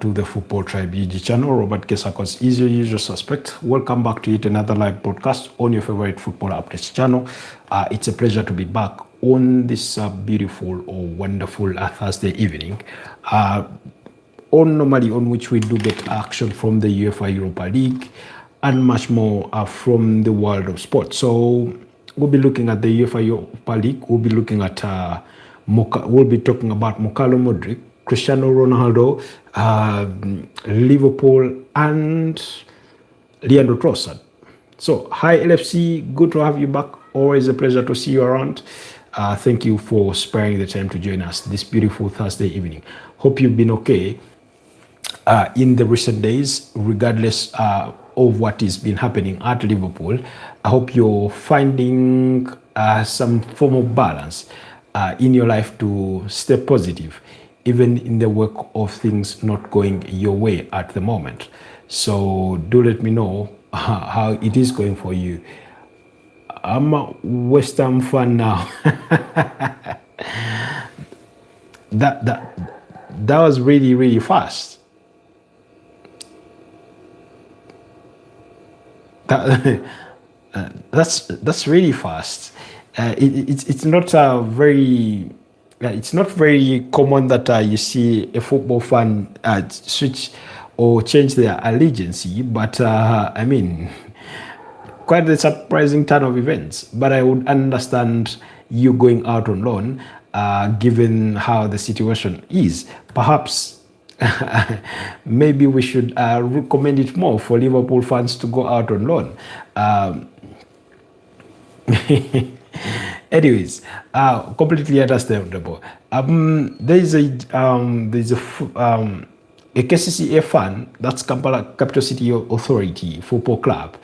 to the Football Tribe UG channel. Robert Kesakos is your usual suspect. Welcome back to yet another live broadcast on your favorite football updates channel. It's a pleasure to be back on this beautiful or wonderful Thursday evening. On which we do get action from the UEFA Europa League and much more from the world of sport. So we'll be looking at the UEFA Europa League. We'll be looking at we'll be talking about Mokalo Modric, Cristiano Ronaldo, Liverpool, and Leandro Trossard. So, hi LFC, good to have you back. Always a pleasure to see you around. Thank you for sparing the time to join us this beautiful Thursday evening. Hope you've been okay in the recent days, regardless of what has been happening at Liverpool. I hope you're finding some form of balance in your life to stay positive, even in the wake of things not going your way at the moment. So do let me know how it is going for you. I'm a West Ham fan now. that was really fast. That's really fast. It's not very common that you see a football fan switch or change their allegiance, but I mean, quite a surprising turn of events. But I would understand you going out on loan, given how the situation is. Perhaps maybe we should recommend it more for Liverpool fans to go out on loan. Anyways, completely understandable. There's a KCCA fan, that's Kampala Capital City Authority Football Club,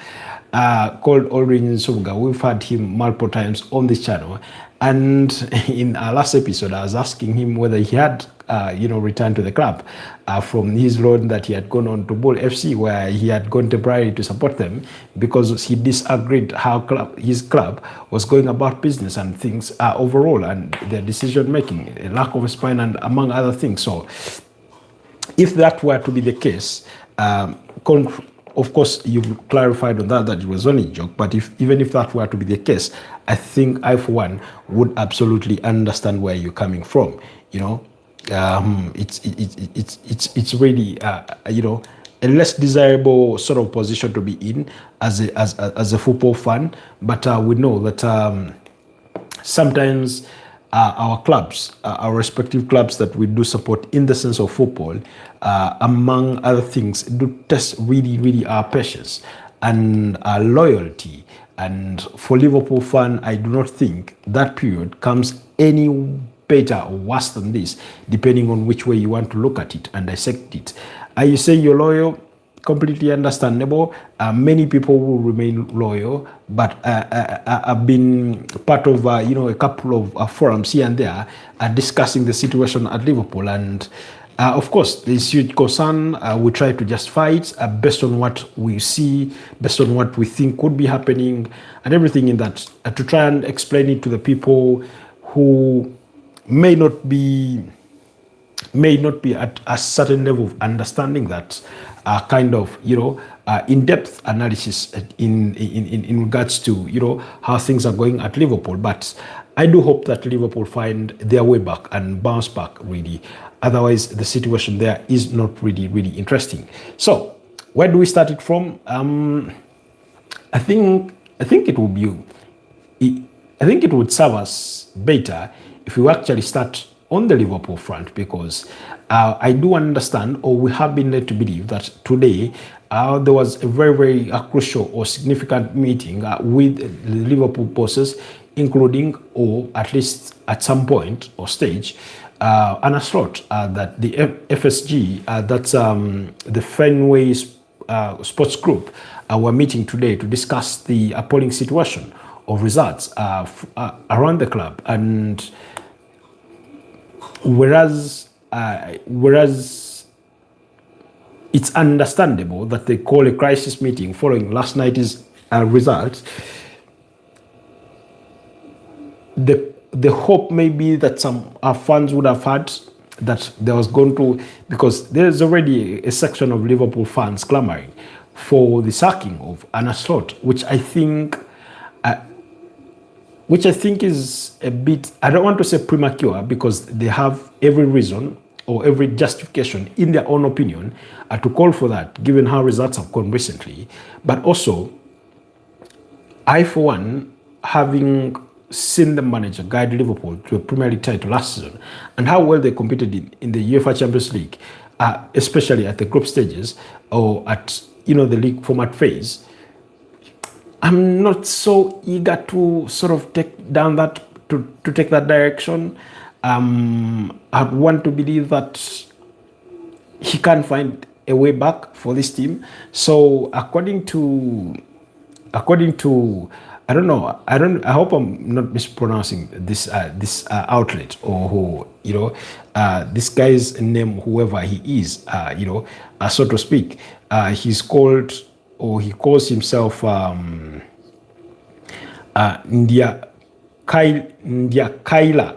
called Orange Sobuga. We've had him multiple times on this channel, and in our last episode, I was asking him whether he had, returned to the club from his loan that he had gone on to Bull FC, where he had gone temporarily to support them because he disagreed how his club was going about business and things overall, and their decision making, a lack of a spine, and among other things. So, if that were to be the case, of course, you clarified on that it was only a joke, but even if that were to be the case, I think I, for one, would absolutely understand where you're coming from. It's really, a less desirable sort of position to be in as a football fan, but we know that sometimes our clubs, our respective clubs that we do support in the sense of football, among other things, do test really our patience and our loyalty. And for Liverpool fan, I do not think that period comes any better or worse than this, depending on which way you want to look at it and dissect it. You say you're loyal, completely understandable. Many people will remain loyal, but I've been part of a couple of forums here and there discussing the situation at Liverpool, and of course there's huge concern. We try to justify it based on what we see, based on what we think could be happening, and everything in that, to try and explain it to the people who may not be at a certain level of understanding that kind of in-depth analysis in regards to how things are going at Liverpool. But I do hope that Liverpool find their way back and bounce back really. Otherwise, the situation there is not really interesting. So where do we start it from? I think it would serve us better if we actually start on the Liverpool front, because I do understand, or we have been led to believe, that today there was a very crucial or significant meeting with the Liverpool bosses, including, or at least at some point or stage, Arne Slot, that the FSG, that's the Fenway Sports Group, were meeting today to discuss the appalling situation of results around the club. And whereas it's understandable that they call a crisis meeting following last night's results, the hope may be that some fans would have had that there was going to, because there's already a section of Liverpool fans clamoring for the sacking of Arne Slot, which I think is a bit, I don't want to say premature, because they have every reason or every justification in their own opinion to call for that, given how results have gone recently. But also, I, for one, having seen the manager guide Liverpool to a Premier League title last season and how well they competed in the UEFA Champions League, especially at the group stages or at the league format phase, I'm not so eager to sort of take down that to take that direction. I want to believe that he can find a way back for this team. So according to I don't know. I hope I'm not mispronouncing this outlet or this guy's name, whoever he is. So to speak. He calls himself India Kaila,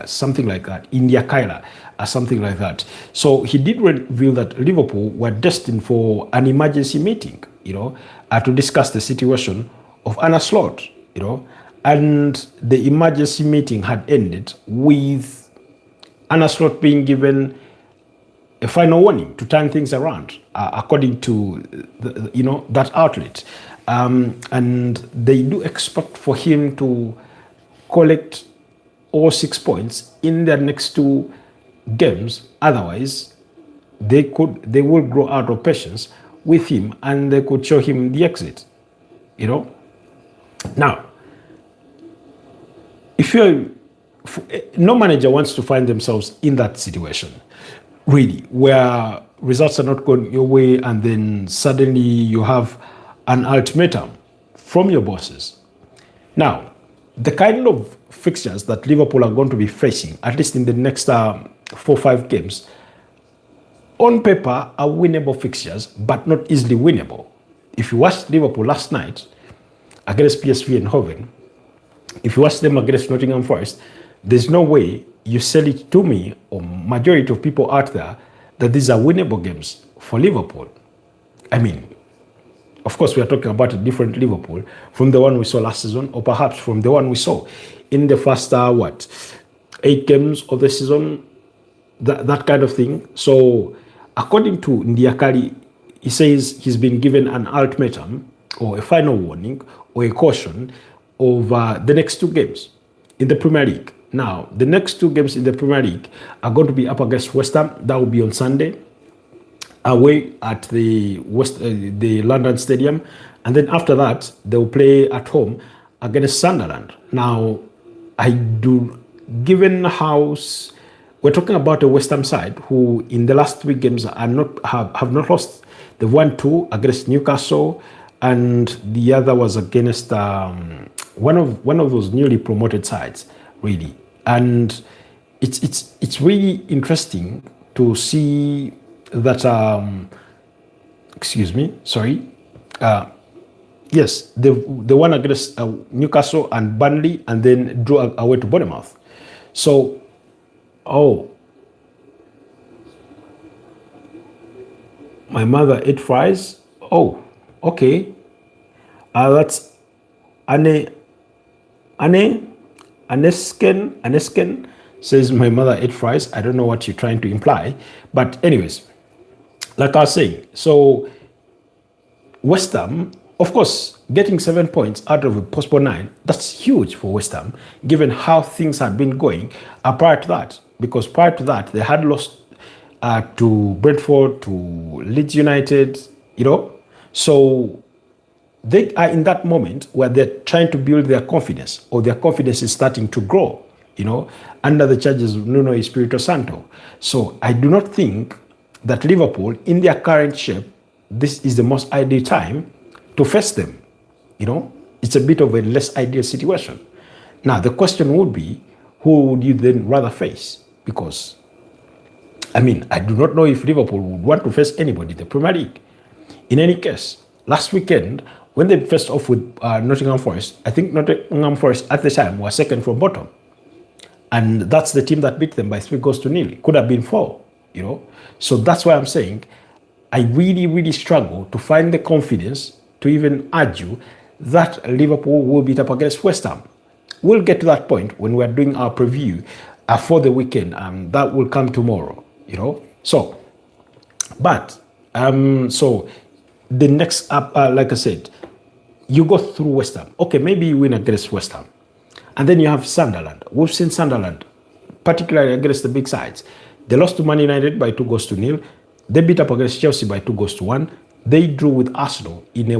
something like that. India Kaila, something like that. So he did reveal that Liverpool were destined for an emergency meeting, to discuss the situation of Arne Slot, and the emergency meeting had ended with Arne Slot being given a final warning to turn things around, according to that outlet, and they do expect for him to collect all 6 points in their next 2 games. Otherwise, they will grow out of patience with him, and they could show him the exit. Now, no manager wants to find themselves in that situation, really, where results are not going your way, and then suddenly you have an ultimatum from your bosses. Now, the kind of fixtures that Liverpool are going to be facing, at least in the next 4-5 games, on paper are winnable fixtures, but not easily winnable. If you watched Liverpool last night against PSV Eindhoven, if you watch them against Nottingham Forest, there's no way you sell it to me or majority of people out there that these are winnable games for Liverpool. I mean, of course, we are talking about a different Liverpool from the one we saw last season, or perhaps from the one we saw in the first 8 games of the season, that kind of thing. So according to Ndiakali, he says he's been given an ultimatum or a final warning or a caution over the next 2 games in the Premier League. Now, the next 2 games in the Premier League are going to be up against West Ham. That will be on Sunday, away at the London Stadium. And then after that, they will play at home against Sunderland. Now, given how we're talking about a West Ham side who in the last 3 games have not lost. They've won 2 against Newcastle, and the other was against one of those newly promoted sides, really. And it's really interesting to see that yes, the one against Newcastle and Burnley, and then drew away to Bournemouth. So my mother ate fries. Oh, okay. That's Anesken says my mother ate fries. I don't know what you're trying to imply. But anyways, like I was saying, so West Ham, of course, getting 7 points out of a possible 9, that's huge for West Ham, given how things had been going prior to that. Because prior to that, they had lost to Brentford, to Leeds United, So they are in that moment where they're trying to build their confidence, or their confidence is starting to grow, under the charges of Nuno Espirito Santo. So I do not think that Liverpool, in their current shape, this is the most ideal time to face them. It's a bit of a less ideal situation. Now, the question would be, who would you then rather face? Because, I do not know if Liverpool would want to face anybody in the Premier League. In any case, last weekend, when they faced off with Nottingham Forest, I think Nottingham Forest at the time was second from bottom. And that's the team that beat them by 3 goals to 0. It could have been 4, you know. So that's why I'm saying I really, really struggle to find the confidence to even argue that Liverpool will beat up against West Ham. We'll get to that point when we're doing our preview for the weekend. That will come tomorrow, you know. So, but, so the next up, like I said, you go through West Ham. Okay, maybe you win against West Ham. And then you have Sunderland. We've seen Sunderland, particularly against the big sides. They lost to Man United by 2 goals to 0. They beat up against Chelsea by 2 goals to 1. They drew with Arsenal in a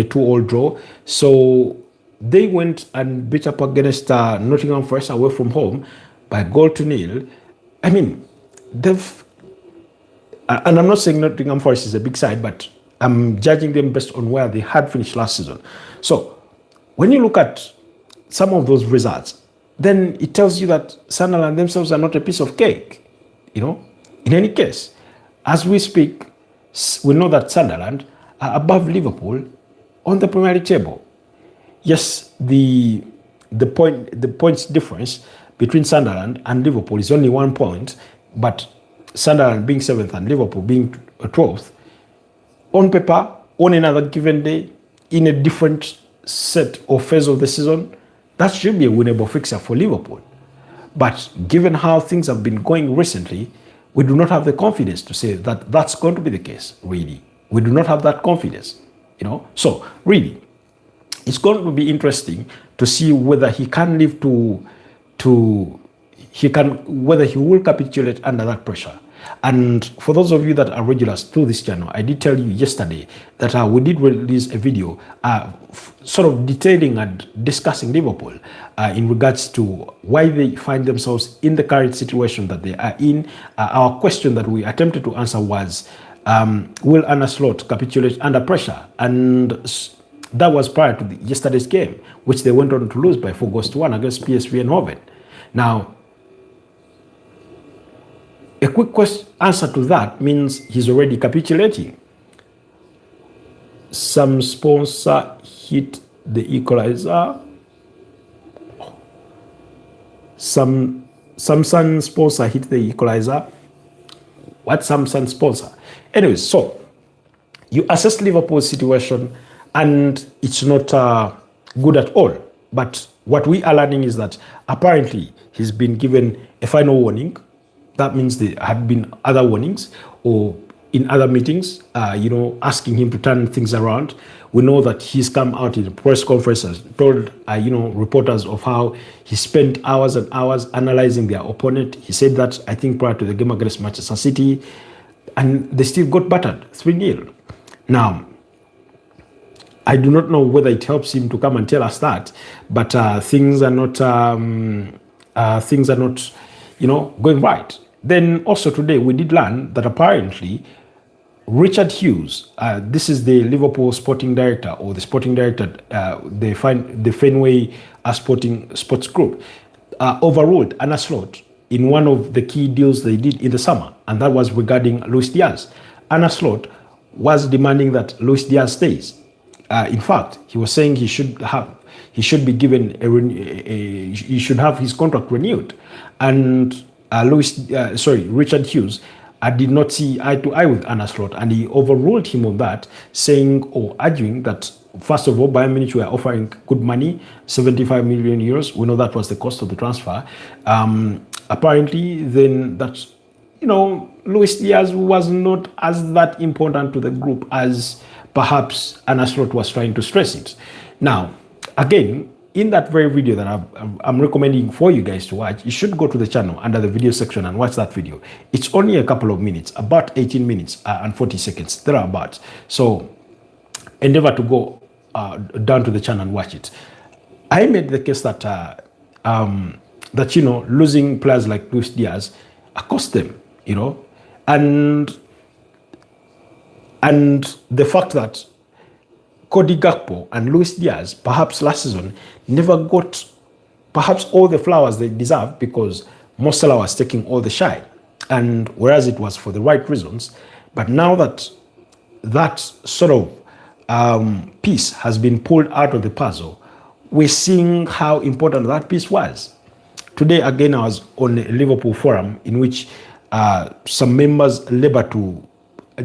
2-all draw. So they went and beat up against Nottingham Forest away from home by 1 goal to 0. I mean, they've... and I'm not saying Nottingham Forest is a big side, but I'm judging them based on where they had finished last season. So when you look at some of those results, then it tells you that Sunderland themselves are not a piece of cake, you know. In any case, as we speak, we know that Sunderland are above Liverpool on the Premier League table. Yes, the points difference between Sunderland and Liverpool is only 1 point, but Sunderland being 7th and Liverpool being 12th, on paper, on another given day, in a different set or phase of the season, that should be a winnable fixture for Liverpool. But given how things have been going recently, we do not have the confidence to say that that's going to be the case, really. We do not have that confidence, you know. So, really, it's going to be interesting to see whether he can live whether he will capitulate under that pressure. And for those of you that are regulars to this channel, I did tell you yesterday that we did release a video sort of detailing and discussing Liverpool in regards to why they find themselves in the current situation that they are in. Our question that we attempted to answer was, will Arne Slot capitulate under pressure? And that was prior to yesterday's game, which they went on to lose by 4 goals to 1 against PSV Eindhoven. Now, a quick answer to that means he's already capitulating. Some sponsor hit the equalizer. Some Samsung sponsor hit the equalizer. What Samsung sponsor? Anyways, so you assess Liverpool's situation and it's not good at all. But what we are learning is that apparently he's been given a final warning. That means there had been other warnings or in other meetings, you know, asking him to turn things around. We know that he's come out in a press conference and told, you know, reporters of how he spent hours and hours analyzing their opponent. He said that, I think, prior to the game against Manchester City, and they still got battered 3-0. Now, I do not know whether it helps him to come and tell us that, but things are not, you know, going right. Then also today we did learn that apparently Richard Hughes, this is the Liverpool sporting director or the sporting director, the Fenway Sports Group, overruled Arne Slot in one of the key deals they did in the summer, and that was regarding Luis Diaz. Arne Slot was demanding that Luis Diaz stays. In fact, he was saying he should be given he should have his contract renewed, and Richard Hughes did not see eye to eye with Arne Slot, and he overruled him on that, saying or arguing that first of all, Bayern Munich were offering good money, 75 million euros. We know that was the cost of the transfer. Apparently, then that, you know, Luis Diaz was not as that important to the group as perhaps Arne Slot was trying to stress it. Now, again, in that very video that I'm recommending for you guys to watch, you should go to the channel under the video section and watch that video. It's only a couple of minutes, about 18 minutes and 40 seconds, thereabouts. So endeavor to go down to the channel and watch it. I made the case that, you know, losing players like Luis Diaz cost them, you know, and the fact that Cody Gakpo and Luis Diaz, perhaps last season, never got perhaps all the flowers they deserve because Mo Salah was taking all the shine, and whereas it was for the right reasons. But now that that sort of piece has been pulled out of the puzzle, we're seeing how important that piece was. Today, again, I was on a Liverpool forum in which some members labor to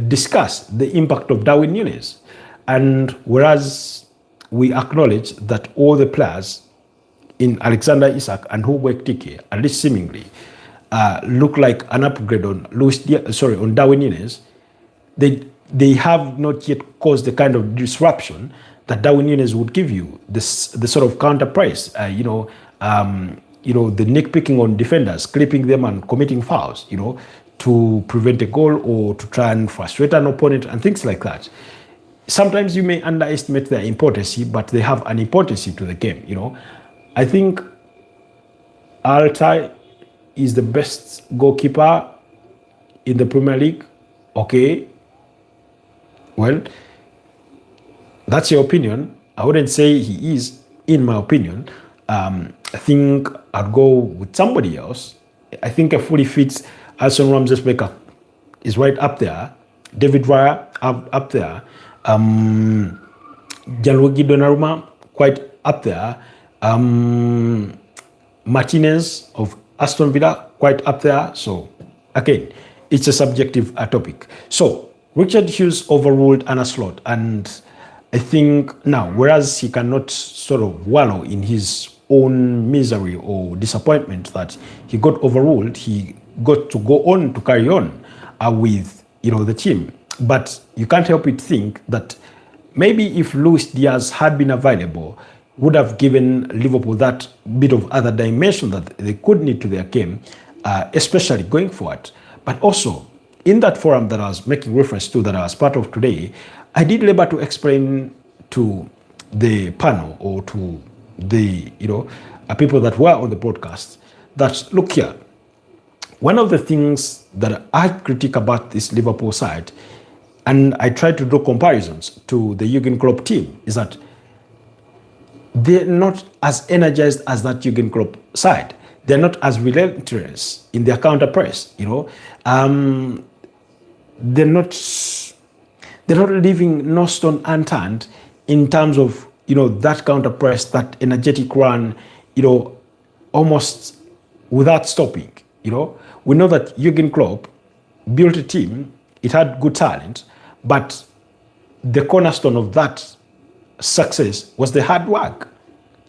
discuss the impact of Darwin Núñez. And whereas we acknowledge that all the players in Alexander Isak and Hugo Ekitike, at least seemingly, look like an upgrade on on Darwin Núñez, they have not yet caused the kind of disruption that Darwin Núñez would give you. The sort of counter press, the nitpicking on defenders, clipping them and committing fouls, to prevent a goal or to try and frustrate an opponent and things like that. Sometimes you may underestimate their importance, but they have an importance to the game. I think Altai is the best goalkeeper in the Premier League. Okay, well, that's your opinion. I wouldn't say he is, in my opinion. I think I'd go with somebody else. I think a fully fit Alson Ramsey-Baker is right up there. David Raya up there. Gianluigi Donnarumma quite up there. Martinez of Aston Villa quite up there. So again, it's a subjective topic. So Richard Hughes overruled Arne Slot, and I think now, whereas he cannot sort of wallow in his own misery or disappointment that he got overruled, he got to go on to carry on with the team. But you can't help but think that maybe if Luis Diaz had been available, would have given Liverpool that bit of other dimension that they could need to their game, especially going forward. But also, in that forum that I was making reference to, that I was part of today, I did labor to explain to the panel or to the people that were on the broadcast that, look here, one of the things that I critique about this Liverpool side, and I try to draw comparisons to the Jurgen Klopp team, is that they're not as energized as that Jurgen Klopp side. They're not as relentless in their counter press. They're not leaving no stone unturned in terms of that counter press, that energetic run, almost without stopping. We know that Jurgen Klopp built a team. It had good talent, but the cornerstone of that success was the hard work.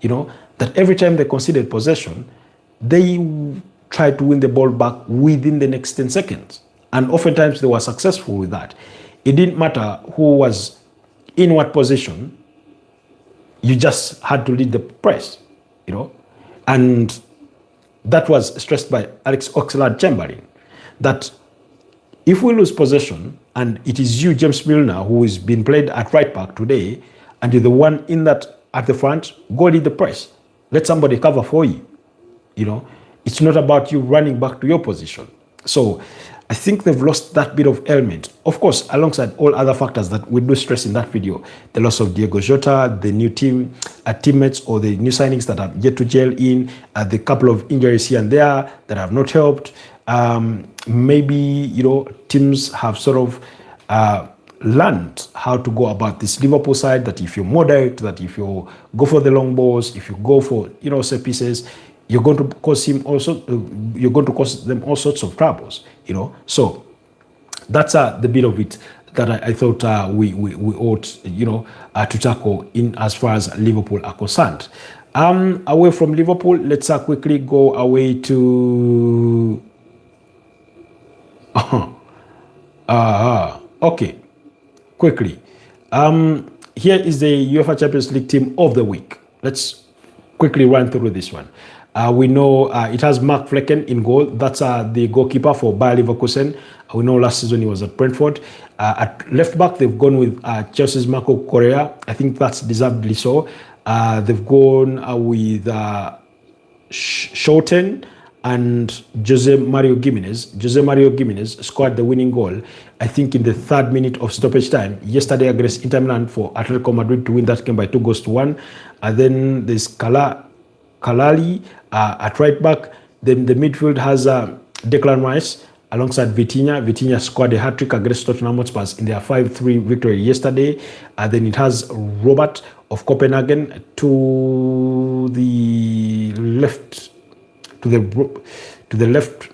That every time they conceded possession, they tried to win the ball back within the next 10 seconds. And oftentimes they were successful with that. It didn't matter who was in what position, you just had to lead the press, And that was stressed by Alex Oxlade-Chamberlain, that if we lose possession and it is you, James Milner, who is being played at right back today, and you're the one in that at the front, go lead the press. Let somebody cover for you. It's not about you running back to your position. So I think they've lost that bit of element. Of course, alongside all other factors that we do stress in that video, the loss of Diego Jota, the new teammates or the new signings that have yet to gel in, the couple of injuries here and there that have not helped. Maybe, teams have sort of learned how to go about this Liverpool side, that if you're more direct, that if you go for the long balls, if you go for, set pieces, you're going to cause them all sorts of troubles, So that's the bit of it that I thought we ought, to tackle in as far as Liverpool are concerned. Away from Liverpool, let's quickly go away to. Okay, quickly. Here is the UEFA Champions League team of the week. Let's quickly run through this one. We know it has Mark Flecken in goal. That's the goalkeeper for Bayer Leverkusen. We know last season he was at Brentford. At left back, they've gone with Chelsea's Marco Correa. I think that's deservedly so. They've gone with Schouten and Jose Mario Gimenez. Jose Mario Gimenez scored the winning goal, I think, in the 3rd minute of stoppage time yesterday against Inter Milan for Atletico Madrid to win that game by 2-1. And then there's Kalali at right back. Then the midfield has Declan Rice alongside Vitinha. Vitinha scored a hat-trick against Tottenham Hotspur in their 5-3 victory yesterday. Then it has Robert of Copenhagen to the left to the left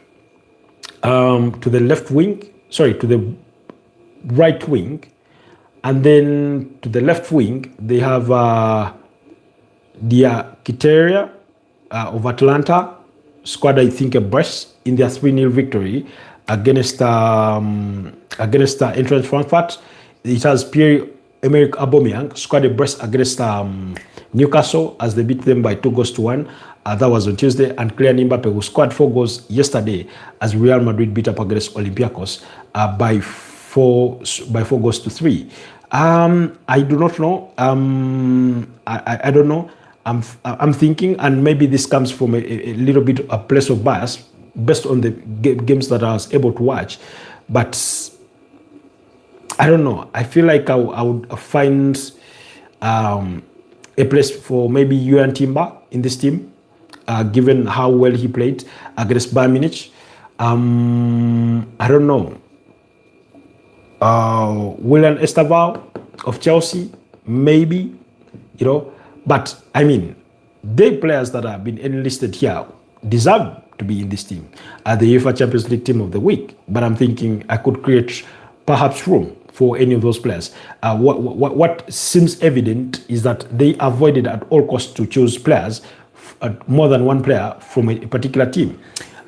wing. Sorry, to the right wing, and then to the left wing they have Kiteria of Atlanta squad, I think, a brush in their 3-0 victory against Eintracht Frankfurt. It has Pierre-Emerick Aubameyang scored a brace against Newcastle as they beat them by 2-1. That was on Tuesday. And Kylian Mbappe, who scored 4 goals yesterday as Real Madrid beat up against Olympiacos by 4-3. I do not know. I don't know. I'm thinking, and maybe this comes from a little bit a place of bias based on the games that I was able to watch, but I don't know. I feel like I would find a place for maybe Juan Timber in this team, given how well he played against Bayern Munich. I don't know. William Esteval of Chelsea, maybe, but I mean, the players that have been enlisted here deserve to be in this team, the UEFA Champions League team of the week. But I'm thinking I could create perhaps room for any of those players. What seems evident is that they avoided at all costs to choose players, more than one player from a particular team.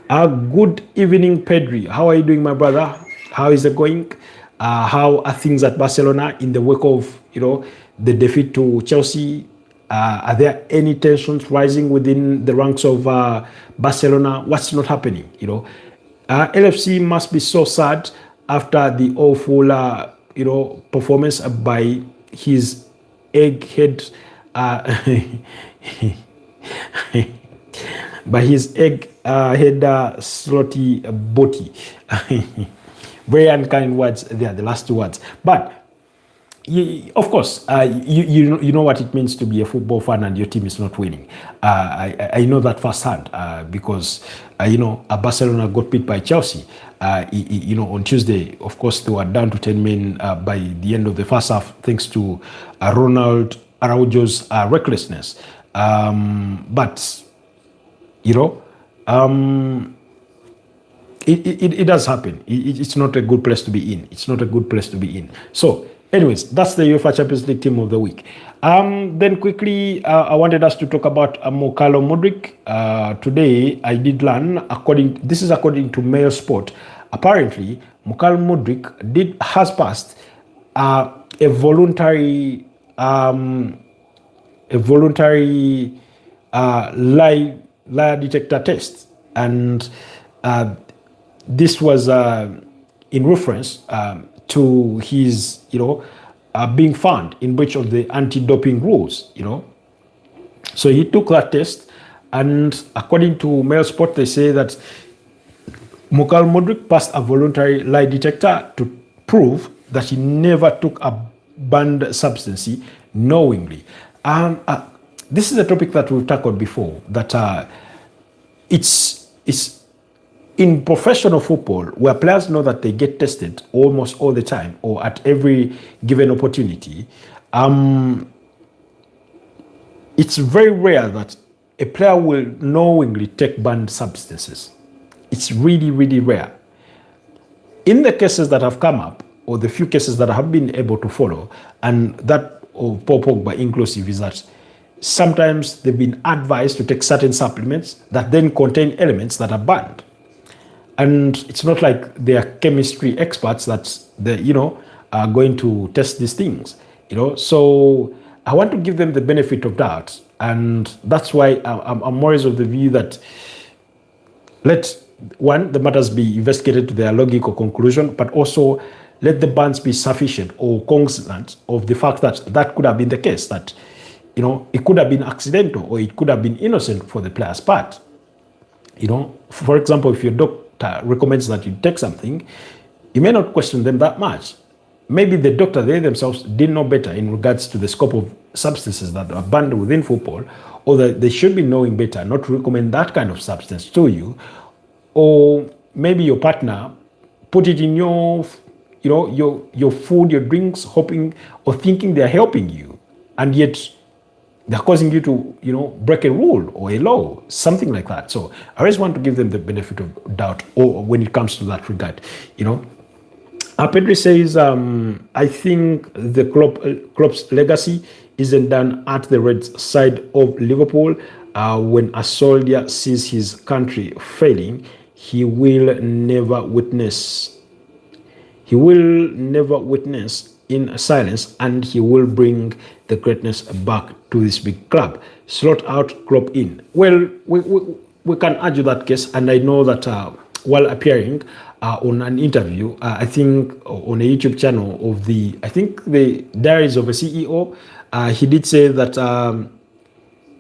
Good evening, Pedri. How are you doing, my brother? How is it going? How are things at Barcelona in the wake of the defeat to Chelsea? Are there any tensions rising within the ranks of Barcelona? What's not happening? LFC must be so sad after the awful performance by his egghead by his egghead slotty booty. Very unkind words there, the last 2 words. But of course, you know what it means to be a football fan and your team is not winning. I know that firsthand because Barcelona got beat by Chelsea. On Tuesday, of course, they were down to 10 men by the end of the first half, thanks to Ronald Araujo's recklessness. But it does happen. It's not a good place to be in. It's not a good place to be in. So, anyways, that's the UEFA Champions League team of the week. Then quickly, I wanted us to talk about Mokalo Modric. Today, I did learn, this is according to Mail Sport, apparently, Mokalo Modric has passed a voluntary lie detector test. And this was in reference to his, being found in breach of the anti-doping rules, So he took that test, and according to Mail Sport, they say that Mokalo Modric passed a voluntary lie detector to prove that he never took a banned substance knowingly. This is a topic that we've tackled before, that it's in professional football, where players know that they get tested almost all the time or at every given opportunity, it's very rare that a player will knowingly take banned substances. It's really, really rare. In the cases that have come up, or the few cases that I have been able to follow, and that of Paul Pogba inclusive, is that sometimes they've been advised to take certain supplements that then contain elements that are banned. And it's not like they are chemistry experts that are going to test these things, So I want to give them the benefit of that, and that's why I'm always of the view that let the matters be investigated to their logical conclusion, but also let the bans be sufficient or cognizant of the fact that that could have been the case, that it could have been accidental or it could have been innocent for the player's part. For example, if your doctor recommends that you take something, you may not question them that much. Maybe the doctor, they themselves didn't know better in regards to the scope of substances that are banned within football, or that they should be knowing better not to recommend that kind of substance to you. Or maybe your partner put it in your food, your drinks, hoping or thinking they're helping you, and yet They're causing you to, break a rule or a law, something like that. So I always want to give them the benefit of doubt, or when it comes to that regard, Pedri says, I think the Klopp's legacy isn't done at the red side of Liverpool. When a soldier sees his country failing, he will never witness in silence, and he will bring the greatness back to this big club. Slot out, Klopp in. Well, we can argue that case, and I know that while appearing on an interview, I think on a YouTube channel of the Diaries of a CEO, he did say that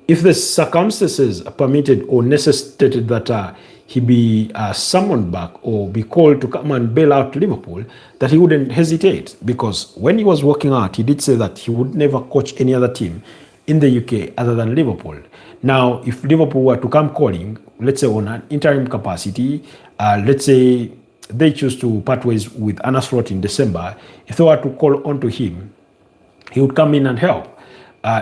if the circumstances permitted or necessitated that he be summoned back or be called to come and bail out Liverpool, that he wouldn't hesitate, because when he was working out, he did say that he would never coach any other team in the UK other than Liverpool. Now, if Liverpool were to come calling, let's say on an interim capacity, let's say they choose to part ways with Arne Slot in December, if they were to call onto him, he would come in and help,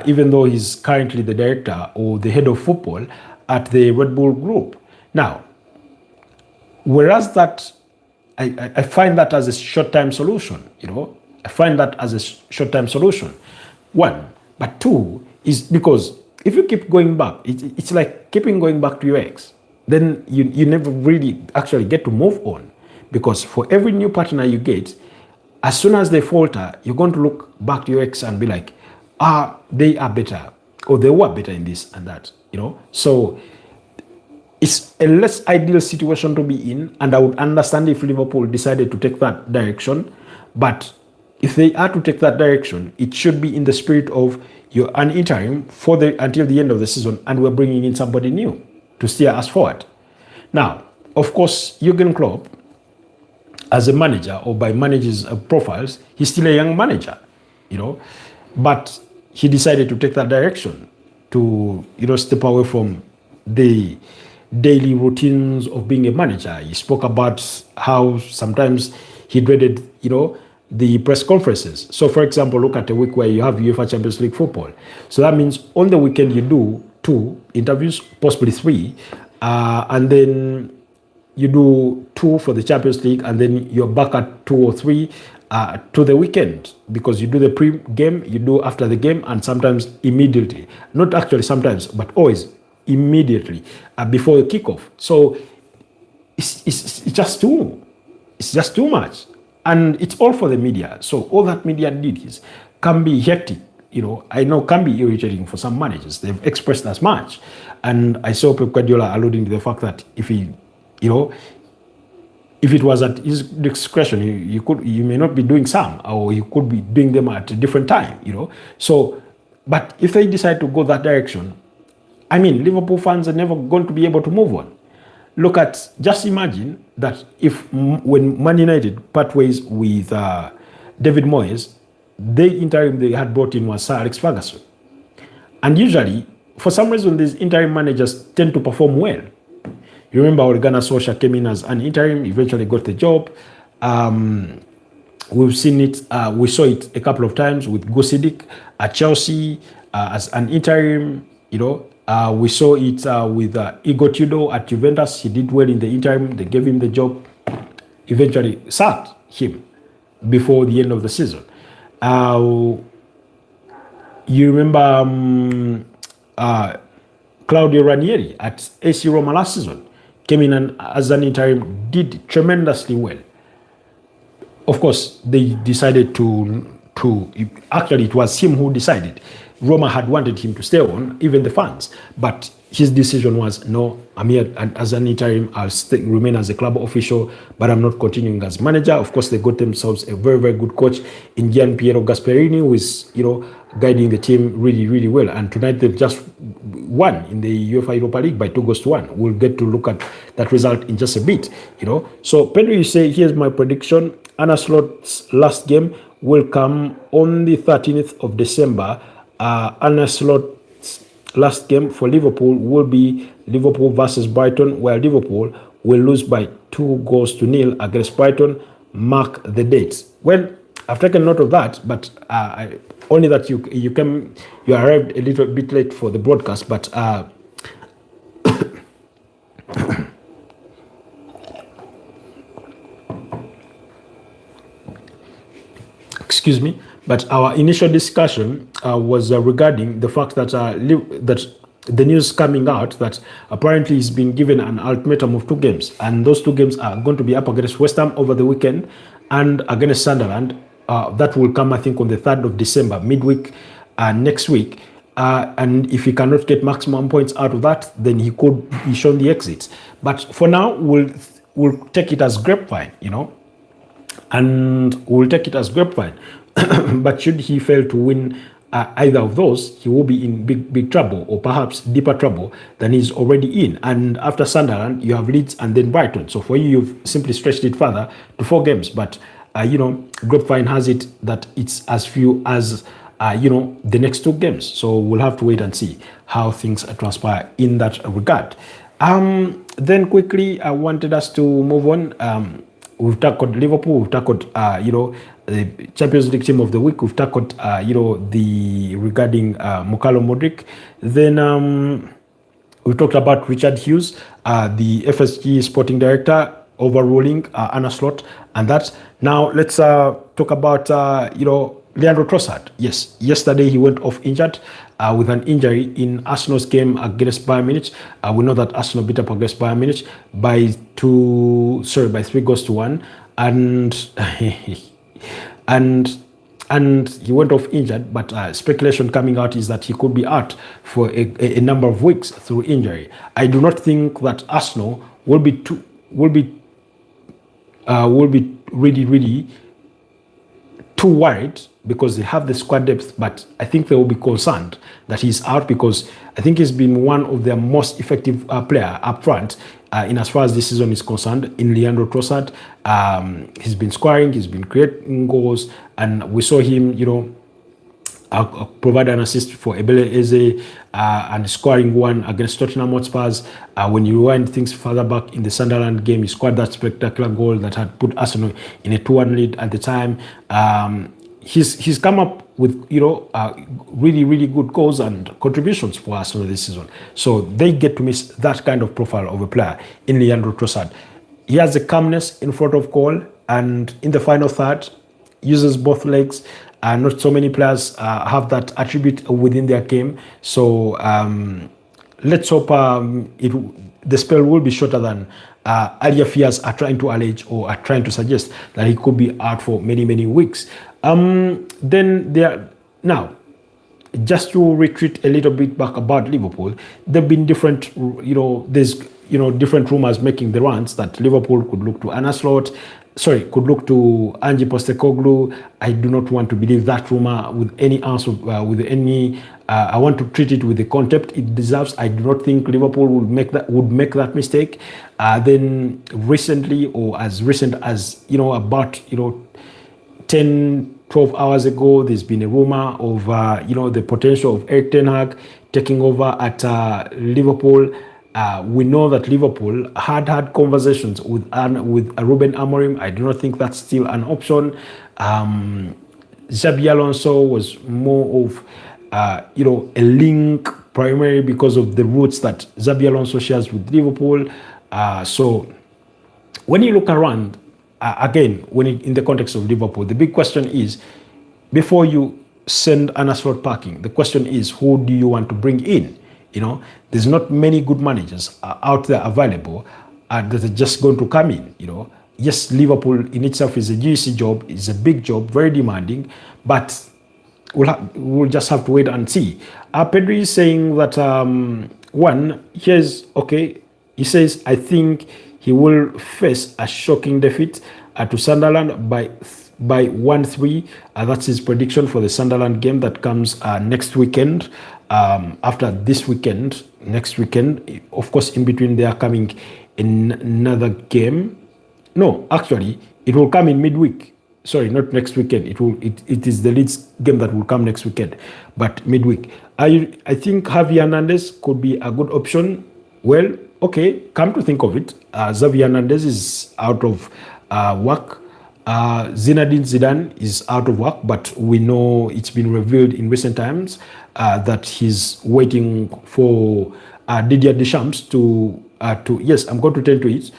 even though he's currently the director or the head of football at the Red Bull Group. Now, whereas that, I find that as a short-term solution, I find that as a short-term solution. One, but two is because if you keep going back, it's like keeping going back to your ex. Then you never really actually get to move on, because for every new partner you get, as soon as they falter, you're going to look back to your ex and be like, they are better, or they were better in this and that, So it's a less ideal situation to be in, and I would understand if Liverpool decided to take that direction. But if they are to take that direction, it should be in the spirit of you're an interim until the end of the season, and we're bringing in somebody new to steer us forward. Now, of course, Jurgen Klopp, as a manager, or by managers' profiles, he's still a young manager, but he decided to take that direction to, step away from the daily routines of being a manager. He spoke about how sometimes he dreaded, the press conferences. So, for example, look at a week where you have UEFA Champions League football. So that means on the weekend you do 2 interviews, possibly 3, and then you do 2 for the Champions League, and then you're back at 2 or 3 to the weekend, because you do the pre-game, you do after the game, and sometimes immediately. Not actually sometimes, but always immediately before the kickoff. So it's just too much. And it's all for the media. So all that media did can be hectic. I know can be irritating for some managers. They've expressed as much. And I saw Pep Guardiola alluding to the fact that if he, if it was at his discretion, you may not be doing some, or you could be doing them at a different time, So, but if they decide to go that direction, Liverpool fans are never going to be able to move on. Just imagine that when Man United part ways with David Moyes, the interim they had brought in was Sir Alex Ferguson. And usually, for some reason, these interim managers tend to perform well. You remember Ole Gunnar Solskjaer came in as an interim, eventually got the job. We've seen it, we saw it a couple of times with Gusidik at Chelsea as an interim, we saw it with Igor Tudor at Juventus. He did well in the interim. They gave him the job, eventually sacked him before the end of the season. You remember Claudio Ranieri at AC Roma last season. Came in and as an interim, did tremendously well. Of course, they decided actually it was him who decided. Roma had wanted him to stay on, even the fans, but his decision was, no, I'm here as an interim, I'll remain as a club official, but I'm not continuing as manager. Of course, they got themselves a very, very good coach in Gian Piero Gasperini, who is, guiding the team really, really well. And tonight they've just won in the UEFA Europa League by 2-1. We'll get to look at that result in just a bit, So, Pedro, you say, here's my prediction. Arne Slot's last game will come on the 13th of December. Arne Slot's last game for Liverpool will be Liverpool versus Brighton, where Liverpool will lose by 2-0 against Brighton. Mark the dates. Well, I've taken note of that, but only that you arrived a little bit late for the broadcast, but excuse me. But our initial discussion was regarding the fact that that the news coming out that apparently he's been given an ultimatum of 2 games, and those 2 games are going to be up against West Ham over the weekend and against Sunderland. That will come, I think, on the 3rd of December, midweek next week. And if he cannot get maximum points out of that, then he could be shown the exits. But for now, we'll take it as grapevine, and we'll take it as grapevine. But should he fail to win either of those, he will be in big trouble, or perhaps deeper trouble than he's already in. And after Sunderland, you have Leeds and then Brighton. So for you, you've simply stretched it further to 4 games. But grapevine has it that it's as few as the next 2 games. So we'll have to wait and see how things transpire in that regard. Then quickly, I wanted us to move on. We've tackled Liverpool. We've tackled the Champions League Team of the Week. We've tackled the regarding Mukalo Modric. Then we talked about Richard Hughes, the FSG Sporting Director, overruling Arne Slot, and that. Now let's talk about Leandro Trossard. Yes, yesterday he went off injured with an injury in Arsenal's game against Bayern Munich. We know that Arsenal beat up against Bayern Munich by 3 goals to 1, and and he went off injured. But speculation coming out is that he could be out for a number of weeks through injury. I do not think that Arsenal will be really too worried, because they have the squad depth, but I think they will be concerned that he's out, because I think he's been one of their most effective player up front in as far as this season is concerned, in Leandro Trossard. He's been scoring, he's been creating goals, and we saw him, provide an assist for Ebele Eze and scoring one against Tottenham Hotspurs. When you rewind things further back in the Sunderland game, he scored that spectacular goal that had put Arsenal in a 2-1 lead at the time. He's come up with really good goals and contributions for Arsenal this season. So they get to miss that kind of profile of a player in Leandro Trossard. He has the calmness in front of goal, and in the final third, uses both legs. Not so many players have that attribute within their game. So let's hope the spell will be shorter than earlier fears are trying to allege, or are trying to suggest that he could be out for many weeks. Then now, just to retreat a little bit back about Liverpool, there've been different, there's different rumors making the rounds that Liverpool could look to Arne Slot. Could look to Ange Postecoglou. I do not want to believe that rumor with any answer, I want to treat it with the contempt it deserves. I do not think Liverpool would make that mistake. Then recently, or as recent as about 10-12 hours ago, there's been a rumor of the potential of Erik ten Hag taking over at Liverpool. We know that Liverpool had conversations with Ruben Amorim. I do not think that's still an option. Xabi Alonso was more of a link, primarily because of the roots that Xabi Alonso shares with Liverpool. So when you look around, again, in the context of Liverpool, the big question is, before you send Arne Slot packing, the question is, who do you want to bring in? There's not many good managers out there available that are just going to come in. Yes, Liverpool in itself is a juicy job, it's a big job, very demanding, but we'll just have to wait and see. Pedri is saying that he says, I think he will face a shocking defeat to Sunderland by 1-3. That's his prediction for the Sunderland game that comes next weekend. After this weekend, next weekend, of course, in between they are coming in another game. No, actually, it will come in midweek. Sorry, not next weekend. It is the Leeds game that will come next weekend, but midweek. I think Javi Hernandez could be a good option. Well, okay, come to think of it, Xavi Hernandez is out of work. Zinedine Zidane is out of work, but we know it's been revealed in recent times that he's waiting for Didier Deschamps to yes, I'm going to turn to it.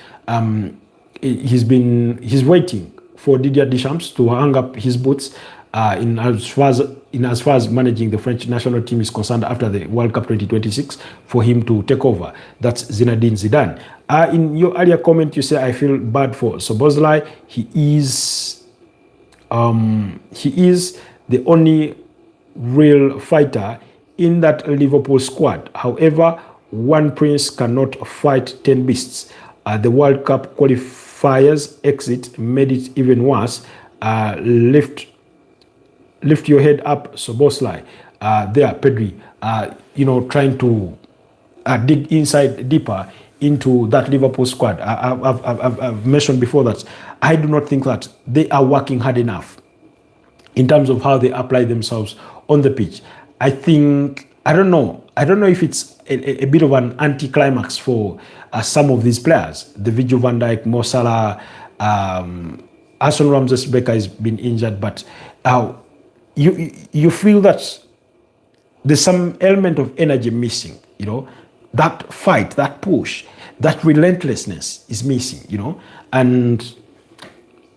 He's waiting for Didier Deschamps to hang up his boots in as far as managing the French national team is concerned after the World Cup 2026 for him to take over. That's Zinedine Zidane. In your earlier comment, you say I feel bad for Szoboszlai. He is the only real fighter in that Liverpool squad. However, one prince cannot fight 10 beasts. The World Cup qualifiers exit made it even worse. Lift your head up, Szoboszlai. There, Pedri, trying to dig inside deeper into that Liverpool squad. I've mentioned before that I do not think that they are working hard enough in terms of how they apply themselves on the pitch. I don't know if it's a bit of an anticlimax for some of these players. The Virgil van Dijk, Mo Salah, Arsene Ramsey-Becker has been injured, but you feel that there's some element of energy missing, that fight, that push, that relentlessness is missing, and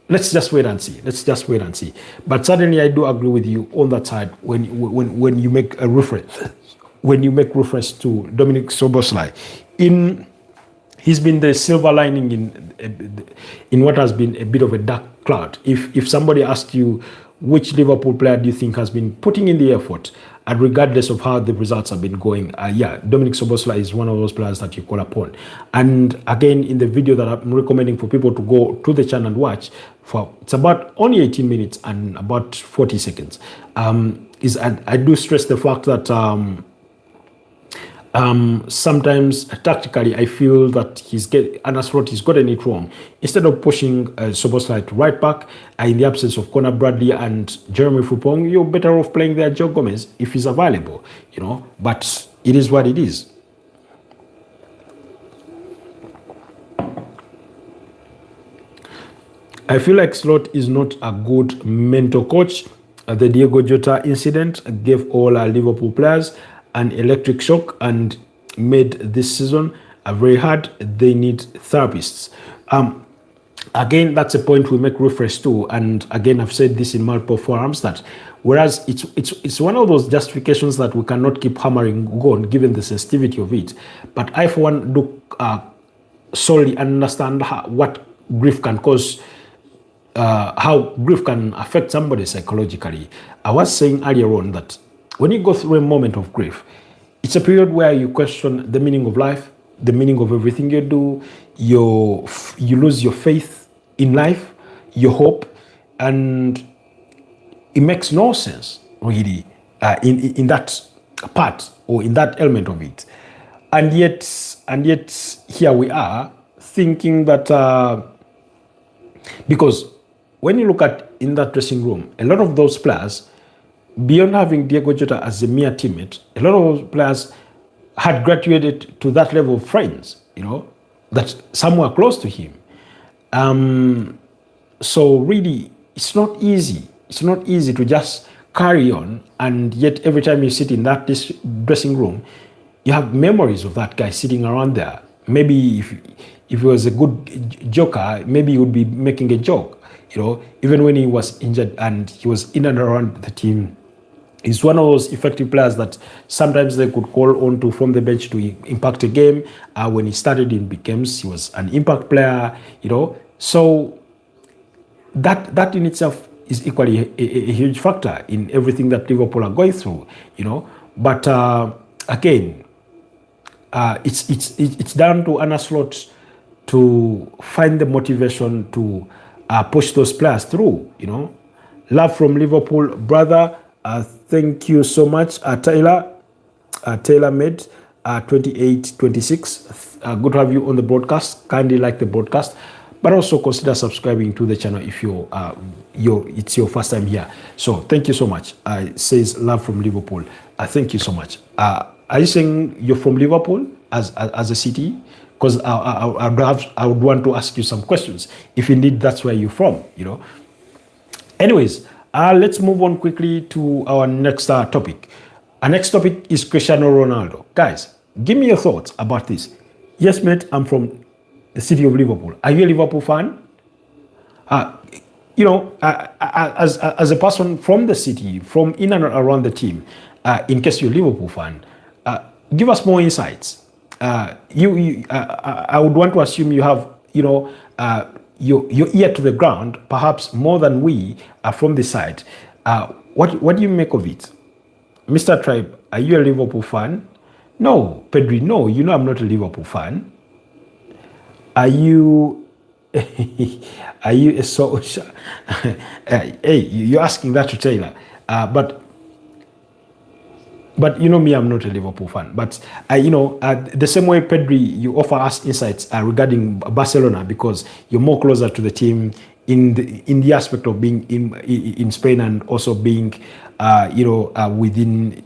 let's just wait and see. But certainly I do agree with you on that side when you make a reference to Dominic Szoboszlai. He's been the silver lining in what has been a bit of a dark cloud. If somebody asked you which Liverpool player do you think has been putting in the effort, and regardless of how the results have been going, Dominic Szoboszlai is one of those players that you call upon. And again, in the video that I'm recommending for people to go to the channel and watch, it's about only 18 minutes and about 40 seconds. I do stress the fact that sometimes tactically I feel that Arne Slot has gotten it wrong. Instead of pushing Szoboszlai to right back, in the absence of Conor Bradley and Jeremy Frimpong, you're better off playing there Joe Gomez if he's available, but it is what it is. I feel like Slot is not a good mentor coach. The Diego Jota incident gave all our Liverpool players an electric shock and made this season very hard. They need therapists. Again, that's a point we make reference to, and again, I've said this in multiple forums that whereas it's one of those justifications that we cannot keep hammering on given the sensitivity of it. But I, for one, do solely understand what grief can cause. How grief can affect somebody psychologically. I was saying earlier on that when you go through a moment of grief, it's a period where you question the meaning of life, the meaning of everything you do. You lose your faith in life, your hope, and it makes no sense really in that part or in that element of it. And yet here we are thinking that because when you look at in that dressing room, a lot of those players, beyond having Diego Jota as a mere teammate, a lot of those players had graduated to that level of friends, that some were close to him. So really, it's not easy. It's not easy to just carry on, and yet every time you sit in that dressing room, you have memories of that guy sitting around there. Maybe if he was a good joker, maybe he would be making a joke. Even when he was injured and he was in and around the team, he's one of those effective players that sometimes they could call on to from the bench to impact a game. When he started in big games, he was an impact player, So that in itself is equally a huge factor in everything that Liverpool are going through, But again, it's down to Arne Slot to find the motivation to push those players through, Love from Liverpool, brother. Thank you so much, Taylor made 2826. Good to have you on the broadcast. Kindly like the broadcast, but also consider subscribing to the channel if it's your first time here. So thank you so much. Says Love from Liverpool. Thank you so much. Are you saying you're from Liverpool as a city? Because I would want to ask you some questions if indeed that's where you're from, Anyways, let's move on quickly to our next topic. Our next topic is Cristiano Ronaldo. Guys, give me your thoughts about this. Yes, mate, I'm from the city of Liverpool. Are you a Liverpool fan? As a person from the city, from in and around the team, in case you're a Liverpool fan, give us more insights. I would want to assume you have, your ear to the ground, perhaps more than we are from the side. What do you make of it? Mr. Tribe, are you a Liverpool fan? No. Pedri, no, I'm not a Liverpool fan. Are you are you a social hey, you're asking that to Taylor. But me, I'm not a Liverpool fan. But the same way, Pedri, you offer us insights regarding Barcelona because you're more closer to the team in the aspect of being in Spain and also being, within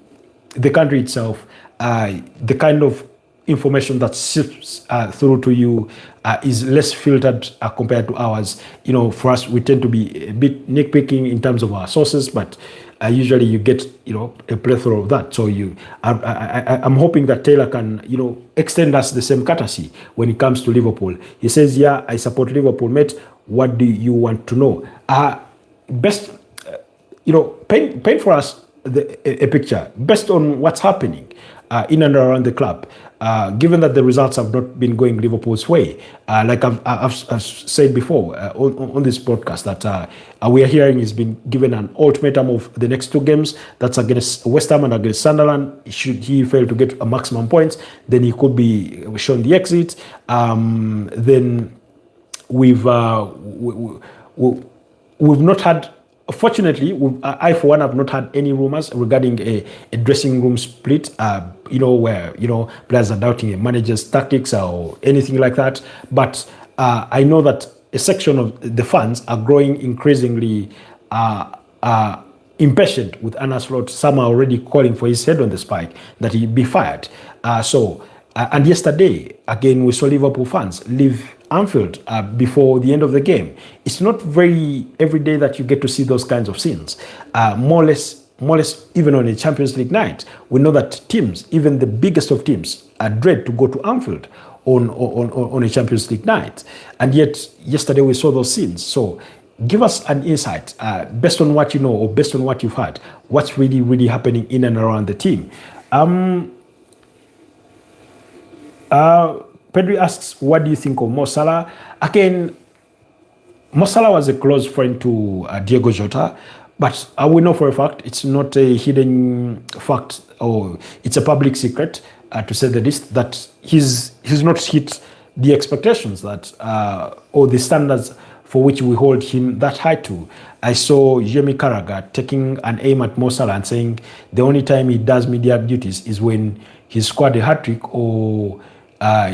the country itself. The kind of information that sips through to you is less filtered compared to ours. For us, we tend to be a bit nitpicking in terms of our sources, but usually you get a plethora of that. So I'm hoping that Taylor can extend us the same courtesy when it comes to Liverpool. He says, "Yeah, I support Liverpool, mate. What do you want to know?" Best, paint for us a picture based on what's happening in and around the club. Given that the results have not been going Liverpool's way, like I've said before on this podcast, that we are hearing he's been given an ultimatum of the next two games. That's against West Ham and against Sunderland. Should he fail to get a maximum points, then he could be shown the exit. Then we've not had. Fortunately, I for one have not had any rumors regarding a dressing room split, where players are doubting a manager's tactics or anything like that. But I know that a section of the fans are growing increasingly impatient with Arne Slot. Some are already calling for his head on the spike, that he be fired. And yesterday, again, we saw Liverpool fans leave Anfield before the end of the game. It's not very every day that you get to see those kinds of scenes. More or less, even on a Champions League night, we know that teams, even the biggest of teams, dread to go to Anfield on a Champions League night. And yet, yesterday we saw those scenes. So, give us an insight based on what you know or based on what you've heard. What's really, really happening in and around the team? Pedri asks, what do you think of Mo Salah? Again, Mo Salah was a close friend to Diego Jota, but we know for a fact it's not a hidden fact, or it's a public secret, to say the least, that he's not hit the expectations that or the standards for which we hold him that high to. I saw Jamie Carragher taking an aim at Mo Salah and saying the only time he does media duties is when he scored a hat-trick or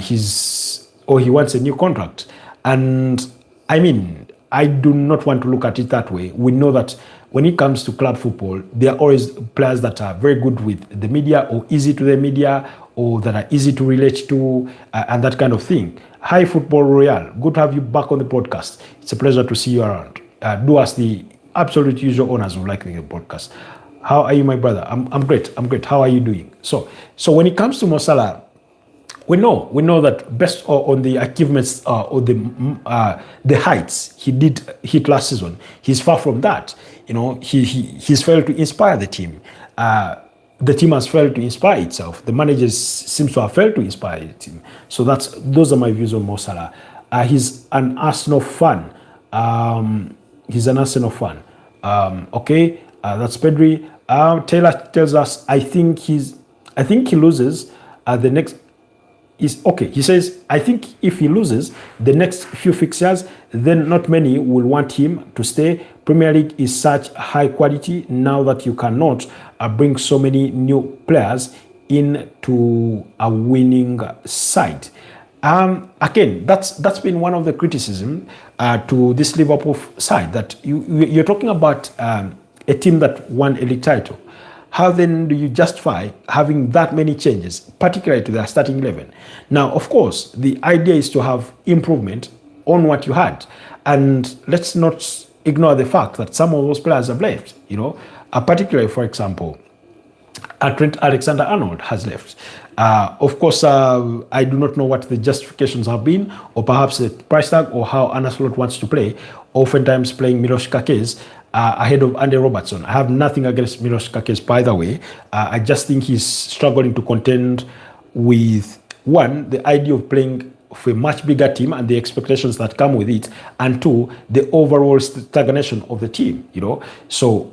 he wants a new contract. And I mean, I do not want to look at it that way. We know that when it comes to club football, there are always players that are very good with the media or easy to the media or that are easy to relate to and that kind of thing. Hi, Football Royale. Good to have you back on the podcast. It's a pleasure to see you around. Do us the absolute usual honors of liking the podcast. How are you, my brother? I'm great. How are you doing? So when it comes to Mo Salah, we know that based on the achievements or the heights he did hit last season, he's far from that. He's failed to inspire the team. The team has failed to inspire itself. The manager seems to have failed to inspire the team. So those are my views on Mo Salah. He's an Arsenal fan. Okay, that's Pedri. Taylor tells us, I think he loses the next. He says, I think if he loses the next few fixtures, then not many will want him to stay. Premier League is such high quality now that you cannot bring so many new players into a winning side. Again, that's been one of the criticism to this Liverpool side, that you're talking about a team that won a league title. How then do you justify having that many changes, particularly to their starting 11? Now, of course, the idea is to have improvement on what you had. And let's not ignore the fact that some of those players have left, particularly, for example, Trent Alexander-Arnold has left. Of course, I do not know what the justifications have been, or perhaps the price tag, or how Arne Slot wants to play, oftentimes playing Milos Kakes ahead of Andy Robertson. I have nothing against Milos Kakes, by the way. I just think he's struggling to contend with, one, the idea of playing for a much bigger team and the expectations that come with it, and two, the overall stagnation of the team, So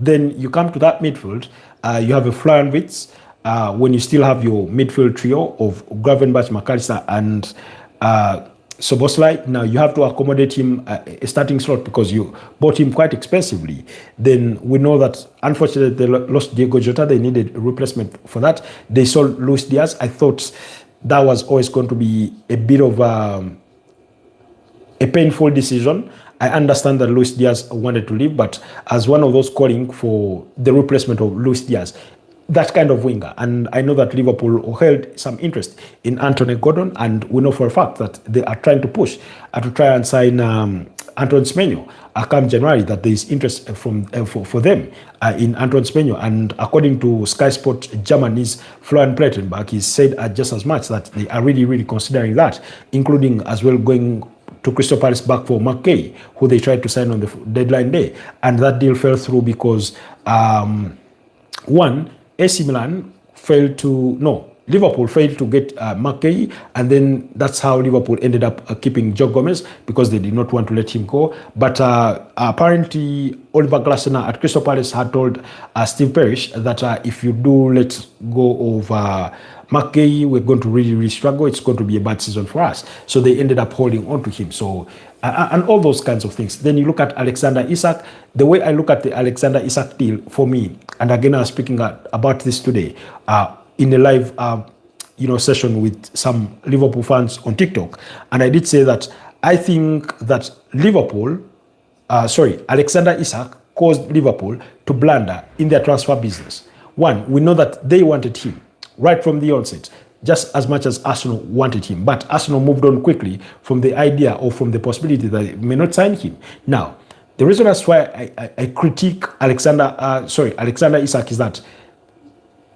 then you come to that midfield, you have a Florian Wirtz, when you still have your midfield trio of Gravenberch, McAllister, and Soboslai. Now you have to accommodate him a starting slot because you bought him quite expensively. Then we know that unfortunately they lost Diego Jota. They needed a replacement for that. They sold Luis Diaz. I thought that was always going to be a bit of a painful decision. I understand that Luis Diaz wanted to leave, but as one of those calling for the replacement of Luis Diaz, that kind of winger. And I know that Liverpool held some interest in Anthony Gordon, and we know for a fact that they are trying to push to try and sign Antoine Semenyo come January, that there is interest for them in Antoine Semenyo. And according to Sky Sport Germany's Florian Plettenberg, he said just as much that they are really, really considering that, including as well going to Crystal Palace back for McKay, who they tried to sign on the deadline day. And that deal fell through because, one, Liverpool failed to get McKay, and then that's how Liverpool ended up keeping Joe Gomez, because they did not want to let him go. But apparently Oliver Glasner at Crystal Palace had told Steve Parish that if you do let go of McKay, we're going to really, really struggle. It's going to be a bad season for us. So they ended up holding on to him. So and all those kinds of things. Then you look at Alexander Isak. The way I look at the Alexander Isak deal, for me, and again I was speaking about this today in a live session with some Liverpool fans on TikTok, and I did say that I think that Alexander Isak caused Liverpool to blunder in their transfer business. One, we know that they wanted him right from the onset, just as much as Arsenal wanted him. But Arsenal moved on quickly from the idea or from the possibility that they may not sign him. Now, the reason that's why I critique Alexander Isak is that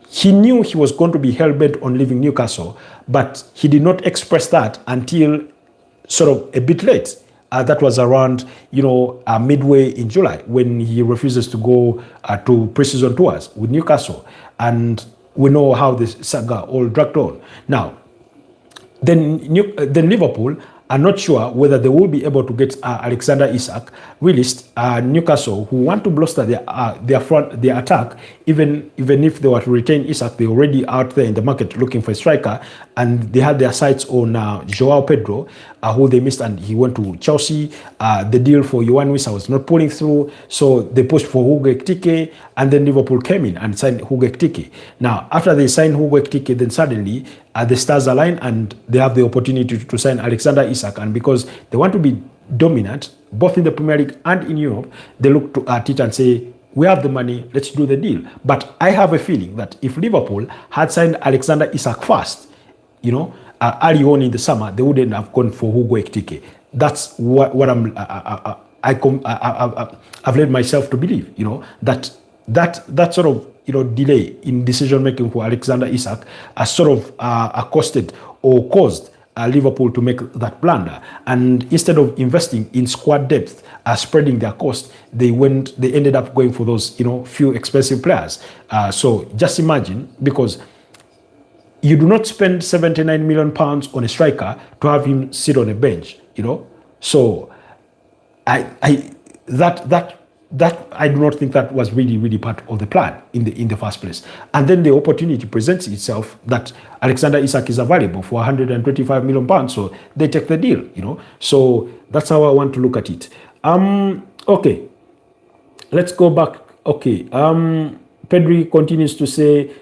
he knew he was going to be hell-bent on leaving Newcastle, but he did not express that until sort of a bit late. That was around, midway in July, when he refuses to go to pre-season tours with Newcastle. And we know how this saga all dragged on. Now, then Liverpool are not sure whether they will be able to get Alexander Isak released. Newcastle, who want to bolster their attack, even if they were to retain Isak, they're already out there in the market looking for a striker, and they had their sights on Joao Pedro, who they missed, and he went to Chelsea. The deal for Yohan Wissa was not pulling through, so they pushed for Hugo Ekitike, and then Liverpool came in and signed Hugo Ekitike. Now, after they signed Hugo Ekitike, then suddenly the stars align and they have the opportunity to sign Alexander Isak. And because they want to be dominant, both in the Premier League and in Europe, they look at it and say, we have the money, let's do the deal. But I have a feeling that if Liverpool had signed Alexander Isak first, early on in the summer, they wouldn't have gone for Hugo Ekitike. That's what I've led myself to believe, that sort of delay in decision making for Alexander Isak has sort of accosted or caused Liverpool to make that blunder. And instead of investing in squad depth, spreading their cost, they ended up going for those few expensive players. So just imagine, because you do not spend 79 million pounds on a striker to have him sit on a bench, So I do not think that was really, really part of the plan in the first place. And then the opportunity presents itself that Alexander Isak is available for 125 million pounds, so they take the deal, So that's how I want to look at it. Okay, let's go back. Okay, Pedri continues to say,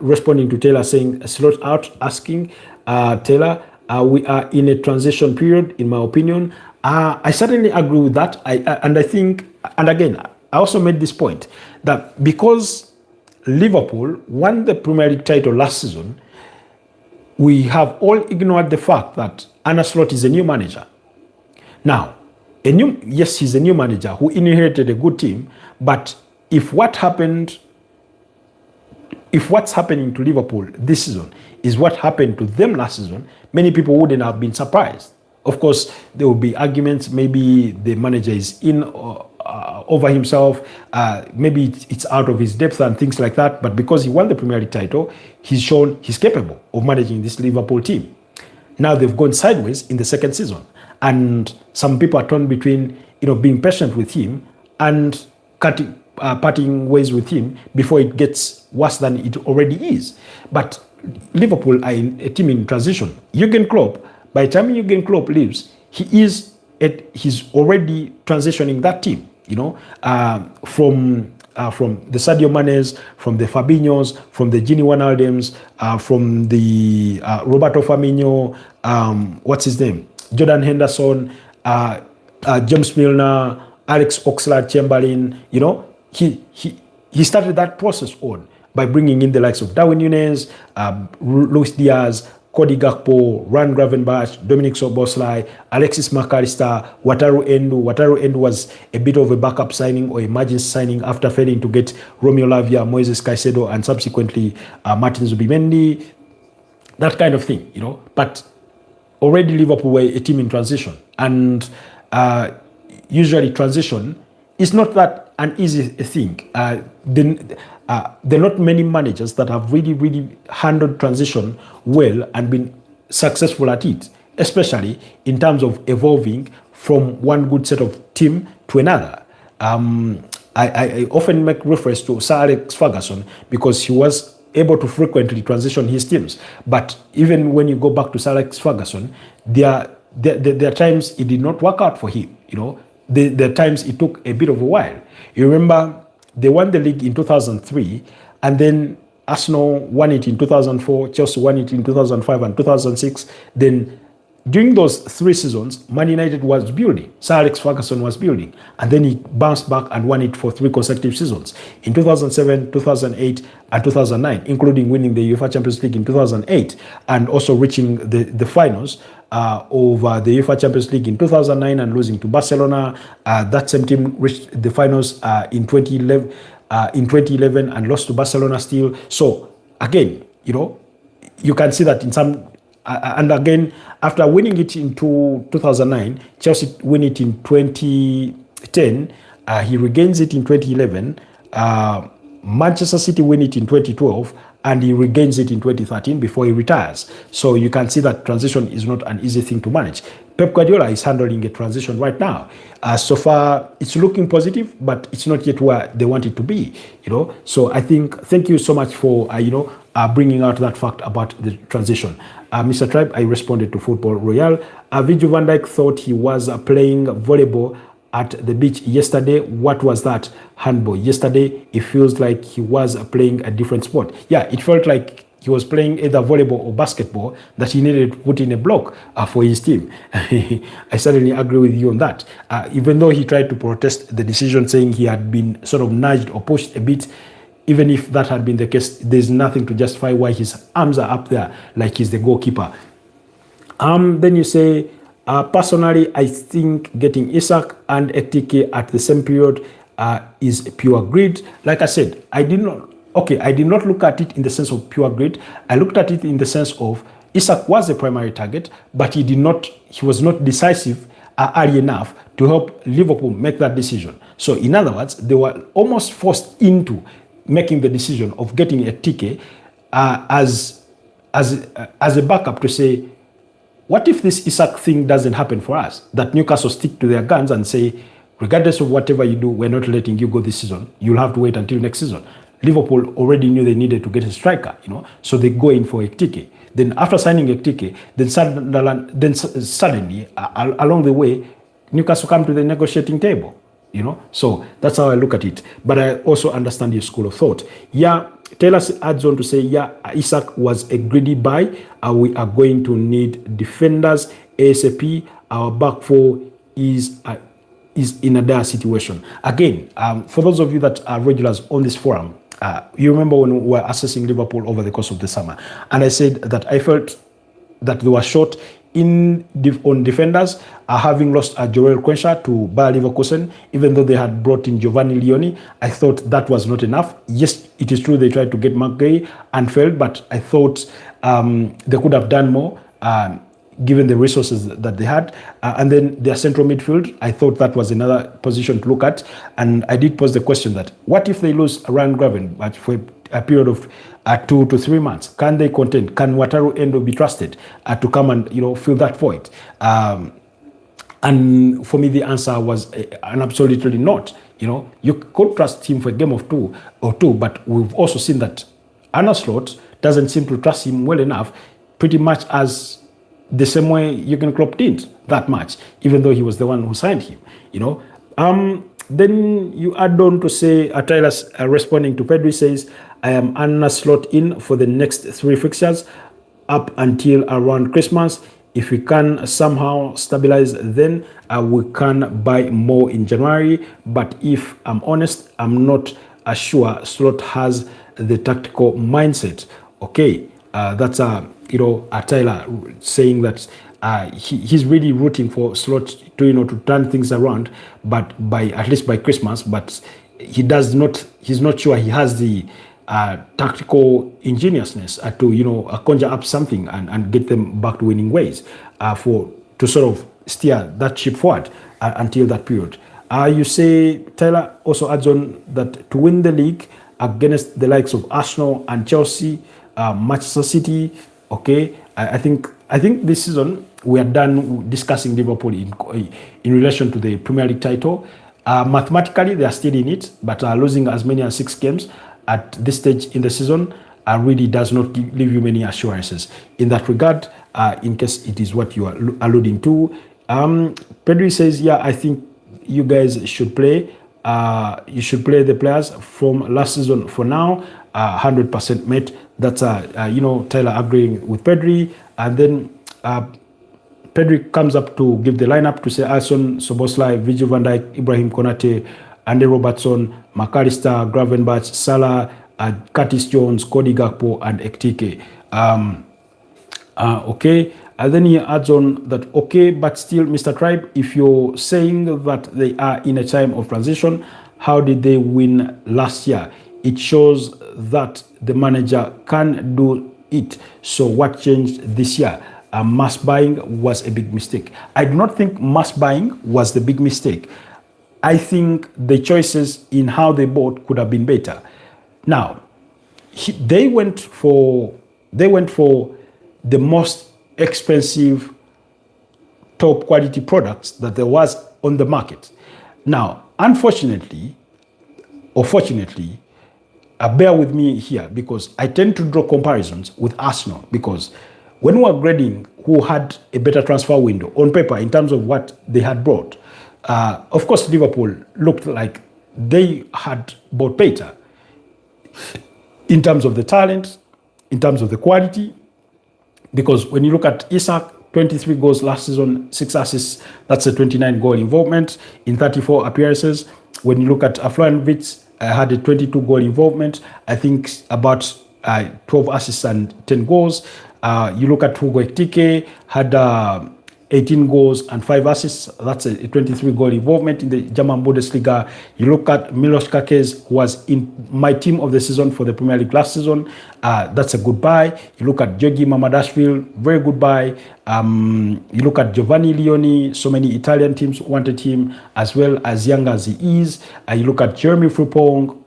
responding to Taylor, saying, Slot out, asking Taylor, we are in a transition period, in my opinion. I certainly agree with that. I think, and again, I also made this point, that because Liverpool won the Premier League title last season, we have all ignored the fact that Arne Slot is a new manager. Now, yes, he's a new manager who inherited a good team, but if what's happening to Liverpool this season is what happened to them last season, many people wouldn't have been surprised. Of course, there will be arguments. Maybe the manager is in over himself. Maybe it's out of his depth and things like that. But because he won the Premier League title, he's shown he's capable of managing this Liverpool team. Now they've gone sideways in the second season, and some people are torn between being patient with him and parting ways with him before it gets worse than it already is. But Liverpool are a team in transition. Jurgen Klopp, by the time Jurgen Klopp leaves, he's already transitioning that team. From the Sadio Manes, from the Fabinhos, from the Gini Wijnaldums, from the Roberto Firmino, what's his name? Jordan Henderson, James Milner, Alex Oxlade-Chamberlain. He started that process on by bringing in the likes of Darwin Núñez, Luis Diaz, Cody Gakpo, Ryan Gravenberch, Dominic Szoboszlai, Alexis McAllister, Wataru Endo. Wataru Endo was a bit of a backup signing or emergency signing after failing to get Romeo Lavia, Moises Caicedo, and subsequently Martin Zubimendi. That kind of thing, But already Liverpool were a team in transition. And usually transition is not that an easy thing. There are not many managers that have really, really handled transition well and been successful at it, especially in terms of evolving from one good set of team to another. I often make reference to Sir Alex Ferguson because he was able to frequently transition his teams. But even when you go back to Sir Alex Ferguson, there are times it did not work out for him. There are times it took a bit of a while. You remember they won the league in 2003, and then Arsenal won it in 2004, Chelsea won it in 2005 and 2006. Then during those 3 seasons, Man United was building. Sir Alex Ferguson was building. And then he bounced back and won it for 3 consecutive seasons. In 2007, 2008, and 2009, including winning the UEFA Champions League in 2008, and also reaching the finals of the UEFA Champions League in 2009 and losing to Barcelona. That same team reached the finals in 2011 and lost to Barcelona still. So again, you can see that in some, and again, after winning it in 2009, Chelsea win it in 2010, he regains it in 2011, Manchester City win it in 2012, and he regains it in 2013 before he retires. So you can see that transition is not an easy thing to manage. Pep Guardiola is handling a transition right now. So far, it's looking positive, but it's not yet where they want it to be. So I think, thank you so much for bringing out that fact about the transition. Mr. Tribe, I responded to Football Royale. Virgil van Dijk thought he was playing volleyball at the beach yesterday. What was that? Handball. Yesterday, it feels like he was playing a different sport. Yeah, it felt like he was playing either volleyball or basketball, that he needed to put in a block for his team. I certainly agree with you on that. Even though he tried to protest the decision, saying he had been sort of nudged or pushed a bit, even if that had been the case, there's nothing to justify why his arms are up there like he's the goalkeeper. Then you say, personally, I think getting Isak and Ekitike at the same period is pure greed. Like I said, I did not look at it in the sense of pure greed. I looked at it in the sense of Isak was the primary target, but he was not decisive early enough to help Liverpool make that decision. So in other words, they were almost forced into making the decision of getting Ekitike as a backup to say, what if this Isak thing doesn't happen for us? That Newcastle stick to their guns and say, regardless of whatever you do, we're not letting you go this season. You'll have to wait until next season. Liverpool already knew they needed to get a striker, so they go in for Ekitike. Then after signing Ekitike, then suddenly, along the way, Newcastle come to the negotiating table, So that's how I look at it. But I also understand your school of thought. Yeah, Taylor adds on to say, yeah, Isak was a greedy buy. We are going to need defenders ASAP. Our back four is in a dire situation. Again, for those of you that are regulars on this forum, you remember when we were assessing Liverpool over the course of the summer, and I said that I felt that they were short on defenders, having lost Joel Quensha to Bayer Leverkusen, even though they had brought in Giovanni Leoni, I thought that was not enough. Yes, it is true they tried to get McGay and failed, but I thought they could have done more. Given the resources that they had. And then their central midfield, I thought that was another position to look at. And I did pose the question that, what if they lose Ryan Graven for a period of 2 to 3 months? Can they contend? Can Wataru Endo be trusted to come and fill that void? And for me, the answer was an absolutely not. You could trust him for a game of two, but we've also seen that Arne Slot doesn't seem to trust him well enough, pretty much as the same way Jurgen Klopp did that much, even though he was the one who signed him. Then you add on to say, Tyler's responding to Pedri says, I am Arne Slot in for the next 3 fixtures up until around Christmas. If we can somehow stabilize, then we can buy more in January. But if I'm honest, I'm not sure Slot has the tactical mindset. Okay, that's Tyler saying that he's really rooting for Slot to turn things around, but at least by Christmas. But he's not sure he has the tactical ingeniousness to conjure up something and get them back to winning ways to sort of steer that ship forward until that period. You say Tyler also adds on that to win the league against the likes of Arsenal and Chelsea, Manchester City. Okay, I think this season we are done discussing Liverpool in relation to the Premier League title. Mathematically, they are still in it, but losing as many as 6 games at this stage in the season really does not give you many assurances in that regard, in case it is what you are alluding to. Pedri says, yeah, I think you guys should play. You should play the players from last season for now. 100% mate. That's Tyler agreeing with Pedri, and then Pedri comes up to give the lineup to say Alisson, Szoboszlai, Virgil van Dijk, Ibrahim Konate, Andy Robertson, McAllister, Gravenberch, Salah, Curtis Jones, Cody Gakpo, and Ekitike. Okay, and then he adds on that, okay, but still, Mr. Tribe, if you're saying that they are in a time of transition, how did they win last year? It shows that the manager can do it. So what changed this year? Mass buying was a big mistake. I do not think mass buying was the big mistake. I think the choices in how they bought could have been better. Now, they went for the most expensive top quality products that there was on the market. Now, unfortunately, or fortunately, bear with me here, because I tend to draw comparisons with Arsenal, because when we were grading who had a better transfer window on paper in terms of what they had brought, of course, Liverpool looked like they had bought better in terms of the talent, in terms of the quality, because when you look at Isak, 23 goals last season, 6 assists, that's a 29 goal involvement in 34 appearances. When you look at Florian Wirtz, had a 22 goal involvement, I think about 12 assists and 10 goals. You look at Hugo Ekitike, had 18 goals and 5 assists. That's a 23 goal involvement in the German Bundesliga. You look at Milos Kakes, who was in my team of the season for the Premier League last season. That's a good buy. You look at Georgi Mamadashvili, very good buy. You look at Giovanni Leoni, so many Italian teams wanted him, as well as young as he is. You look at Jeremy Frimpong,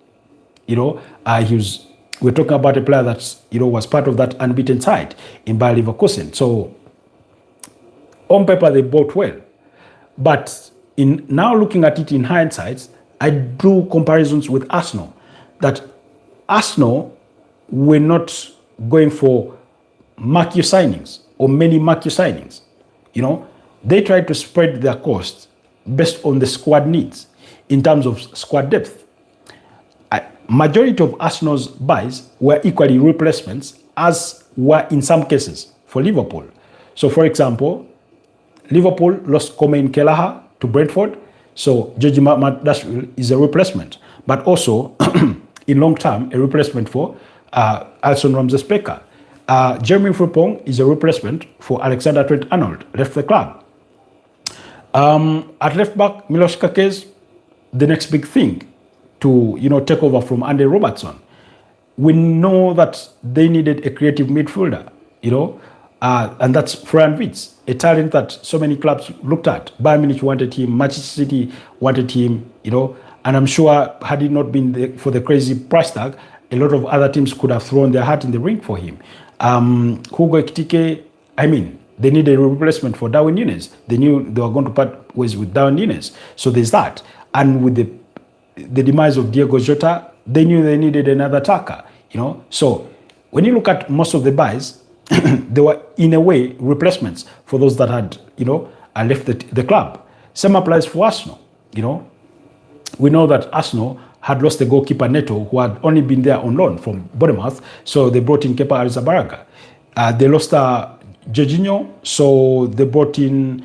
we're talking about a player that was part of that unbeaten side in Bayer Leverkusen. So on paper, they bought well. But in now looking at it in hindsight, I drew comparisons with Arsenal. That Arsenal were not going for marquee signings or many marquee signings. They tried to spread their costs based on the squad needs in terms of squad depth. Majority of Arsenal's buys were equally replacements, as were in some cases for Liverpool. So, for example, Liverpool lost Coleman Kelleher to Brentford, so Georgi Mamadashvili is a replacement, but also in long term a replacement for Alisson Ramsey-Specker. Jeremy Frimpong is a replacement for Alexander Trent-Arnold, left the club. At left back, Milos Kakez, the next big thing to take over from Andy Robertson. We know that they needed a creative midfielder, and that's Florian Wirtz, a talent that so many clubs looked at. Bayern Munich wanted him, Manchester City wanted him, and I'm sure had it not been for the crazy price tag, a lot of other teams could have thrown their hat in the ring for him. Hugo Ekitike, they needed a replacement for Darwin Núñez. They knew they were going to part ways with Darwin Núñez. So there's that. And with the demise of Diego Jota, they knew they needed another attacker, So when you look at most of the buys, they were in a way replacements for those that had, left the club. Same applies for Arsenal, We know that Arsenal had lost the goalkeeper Neto, who had only been there on loan from Bournemouth, so they brought in Kepa Arrizabalaga. They lost Jorginho, so they brought in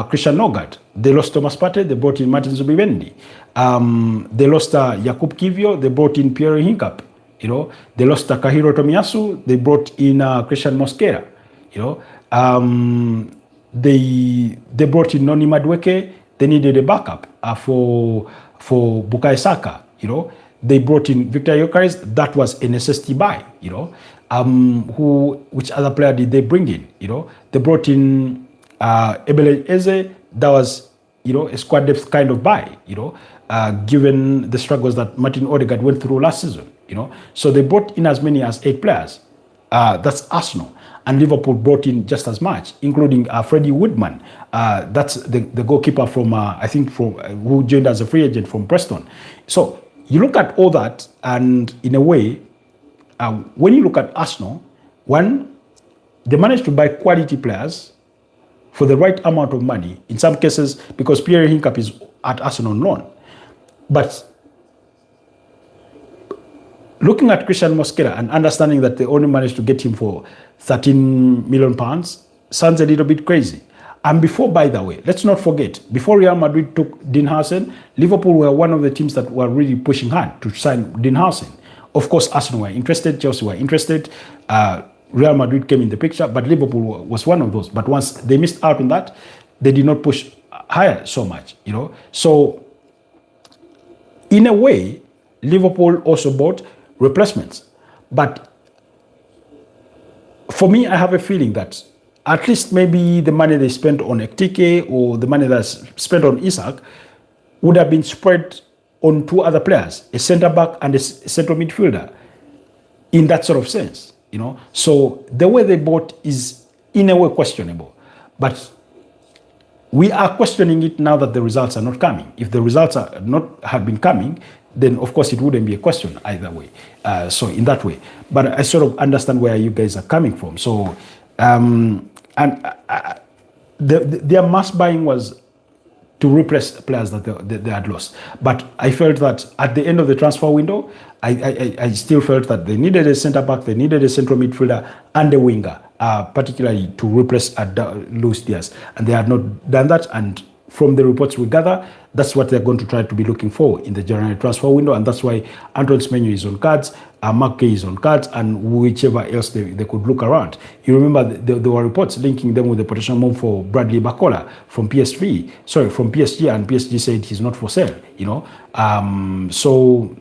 Christian Nogard. They lost Thomas Partey, they brought in Martin Zubimendi. They lost Jakub Kivio, they brought in Pierre Hincap. They lost Takahiro Tomiyasu, they brought in Christian Mosquera. They brought in Noni Madueke, they needed a backup for Bukayo Saka. They brought in Victor Gyökeres, that was a necessity buy. Which other player did they bring in? They brought in Ebele Eze, that was a squad depth kind of buy. Given the struggles that Martin Odegaard went through last season. So they brought in as many as 8 players. That's Arsenal. And Liverpool brought in just as much, including Freddie Woodman. That's the goalkeeper from, who joined as a free agent from Preston. So you look at all that, and in a way, when you look at Arsenal, one, they managed to buy quality players for the right amount of money, in some cases, because Pierre Hincap is at Arsenal on loan. But looking at Christian Mosquera and understanding that they only managed to get him for £13 million sounds a little bit crazy. And before, by the way, let's not forget, before Real Madrid took Dean Howson, Liverpool were one of the teams that were really pushing hard to sign Dean Howson. Of course, Arsenal were interested, Chelsea were interested, Real Madrid came in the picture, but Liverpool was one of those. But once they missed out on that, they did not push higher so much, So, in a way, Liverpool also bought replacements. But for me, I have a feeling that at least maybe the money they spent on Ekitike or the money that's spent on Isak would have been spread on 2 other players, a centre-back and a central midfielder, in that sort of sense, So the way they bought is in a way questionable. But we are questioning it now that the results are not coming. If the results have been coming, then of course it wouldn't be a question either way. So in that way, but I sort of understand where you guys are coming from. So, their mass buying was to replace players that they had lost. But I felt that at the end of the transfer window, I still felt that they needed a centre back, they needed a central midfielder and a winger, particularly to replace Luis Diaz, and they had not done that. And from the reports we gather, that's what they're going to try to be looking for in the January transfer window, and that's why Antoine Semenyo is on cards, Mark Kay is on cards, and whichever else they could look around. You remember there were reports linking them with the potential move for Bradley Barcola from PSG, and PSG said he's not for sale, So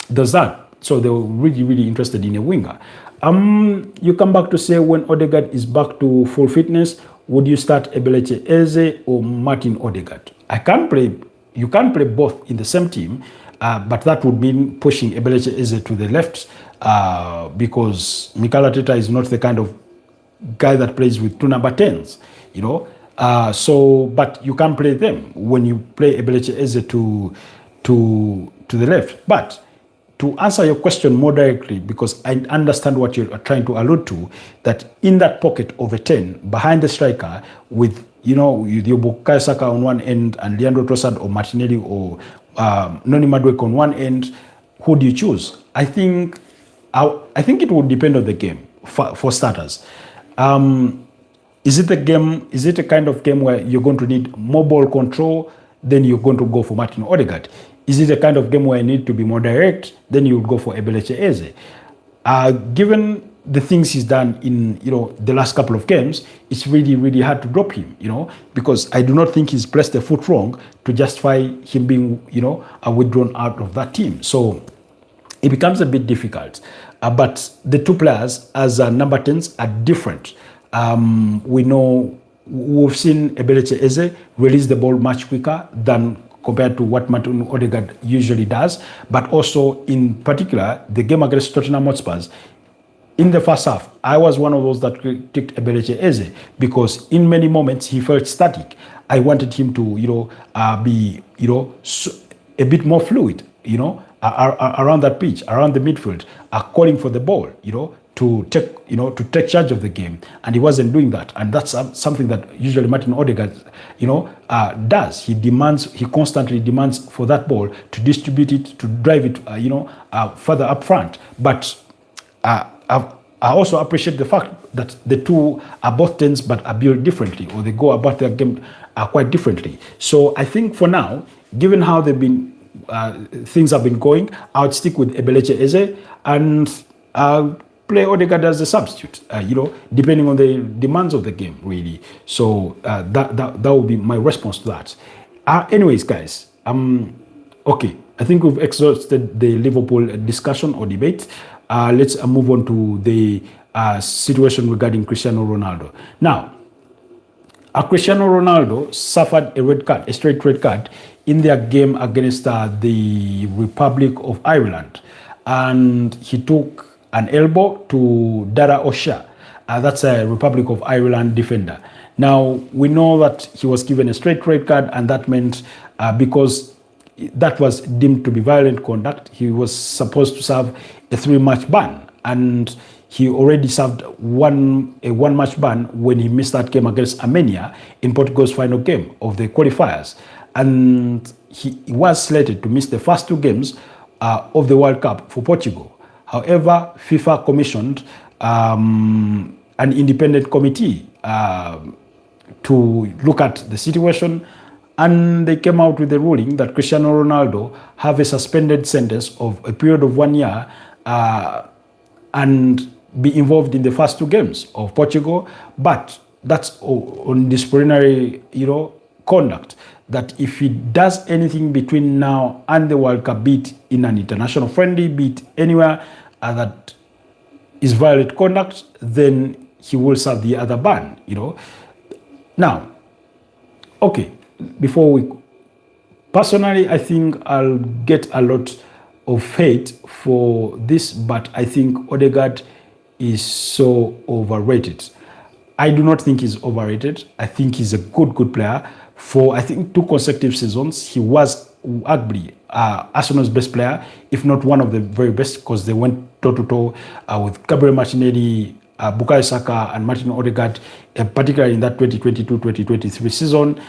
there's that. So they were really, really interested in a winger. You come back to say when Odegaard is back to full fitness, would you start Ebelechi Eze or Martin Odegaard? You can't play both in the same team, but that would mean pushing Ebelechi Eze to the left because Mikel Arteta is not the kind of guy that plays with 2 number 10s, but you can't play them when you play Ebelechi Eze to the left. But to answer your question more directly, because I understand what you're trying to allude to, that in that pocket of a 10, behind the striker, with your Bukayo Saka on one end and Leandro Trossard or Martinelli or Noni Madueke on one end, who do you choose? I think it would depend on the game, for starters. Is it a kind of game where you're going to need more ball control, then you're going to go for Martin Odegaard? Is it a kind of game where you need to be more direct? Then you would go for Ebelechi Eze. Given the things he's done in the last couple of games, it's really, really hard to drop him, because I do not think he's placed a foot wrong to justify him being, withdrawn out of that team. So it becomes a bit difficult. But the two players as number 10s are different. We've seen Ebeleche Eze release the ball much quicker than compared to what Martin Odegaard usually does. But also, in particular, the game against Tottenham Hotspur, in the first half, I was one of those that critiqued Ebeleche Eze because in many moments he felt static. I wanted him to, be, a bit more fluid, around that pitch, around the midfield, calling for the ball, to take charge of the game, and he wasn't doing that, and that's something that usually Martin Odegaard, does. He constantly demands for that ball to distribute it, to drive it, further up front. But I also appreciate the fact that the two are both 10s but are built differently, or they go about their game quite differently. So I think for now, given how they've been, things have been going, I would stick with Ebeleche Eze and play Odegaard as a substitute, depending on the demands of the game, really. So that would be my response to that. Anyways, guys, okay, I think we've exhausted the Liverpool discussion or debate. Let's move on to the situation regarding Cristiano Ronaldo. Now, Cristiano Ronaldo suffered a straight red card in their game against the Republic of Ireland, and he took an elbow to Dara Osha. That's a Republic of Ireland defender. Now, we know that he was given a straight red card, and that meant because that was deemed to be violent conduct, he was supposed to serve a 3-match ban, and he already served a one-match ban when he missed that game against Armenia in Portugal's final game of the qualifiers, and he was slated to miss the first 2 games of the World Cup for Portugal. However, FIFA commissioned an independent committee to look at the situation, and they came out with a ruling that Cristiano Ronaldo have a suspended sentence of a period of 1 year and be involved in the first 2 games of Portugal. But that's on disciplinary, conduct, that if he does anything between now and the World Cup, be it in an international friendly, be it anywhere that is violent conduct, then he will serve the other ban, Now, okay, personally, I think I'll get a lot of hate for this, but I think Odegaard is so overrated. I do not think he's overrated. I think he's a good player. For, I think, 2 consecutive seasons, he was arguably Arsenal's best player, if not one of the very best, because they went toe-to-toe with Gabriel Martinelli, Bukayo Saka, and Martin Odegaard, particularly in that 2022-2023 season.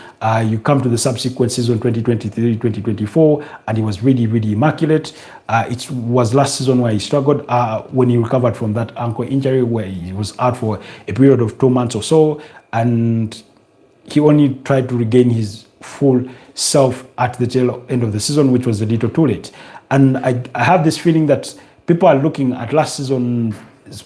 You come to the subsequent season, 2023-2024, and he was really, really immaculate. It was last season where he struggled when he recovered from that ankle injury, where he was out for a period of 2 months or so, and he only tried to regain his full self at the tail end of the season, which was a little too late. And I have this feeling that people are looking at last season's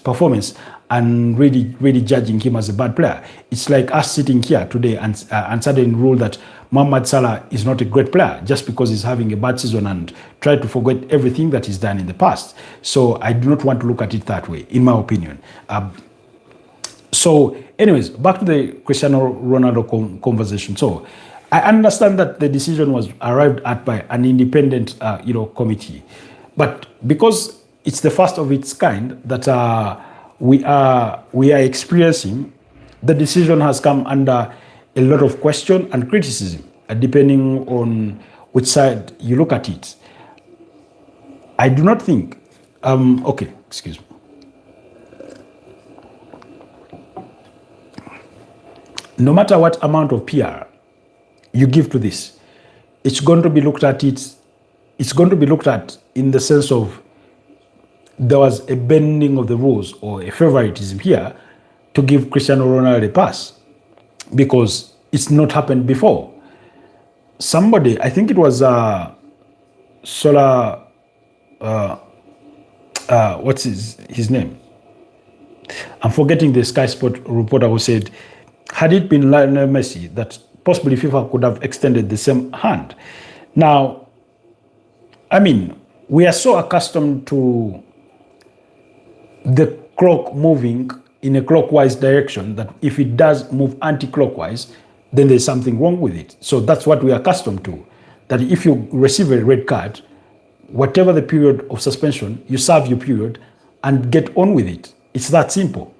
performance and really, really judging him as a bad player. It's like us sitting here today and suddenly rule that Mohamed Salah is not a great player just because he's having a bad season and try to forget everything that he's done in the past. So I do not want to look at it that way, in my opinion. So anyways, back to the Cristiano Ronaldo conversation. So I understand that the decision was arrived at by an independent, committee, but because it's the first of its kind that we are experiencing, the decision has come under a lot of question and criticism, depending on which side you look at it. I do not think. Okay, excuse me. No matter what amount of PR you give to this, it's going to be looked at in the sense of there was a bending of the rules or a favoritism here to give Cristiano Ronaldo a pass because it's not happened before. Somebody, I think it was Sola, what's his name? I'm forgetting the Sky Sport reporter who said, had it been Lionel Messi, that possibly FIFA could have extended the same hand. Now, I mean, we are so accustomed to the clock moving in a clockwise direction that if it does move anti-clockwise, then there's something wrong with it. So that's what we are accustomed to, that if you receive a red card, whatever the period of suspension, you serve your period and get on with it. It's that simple.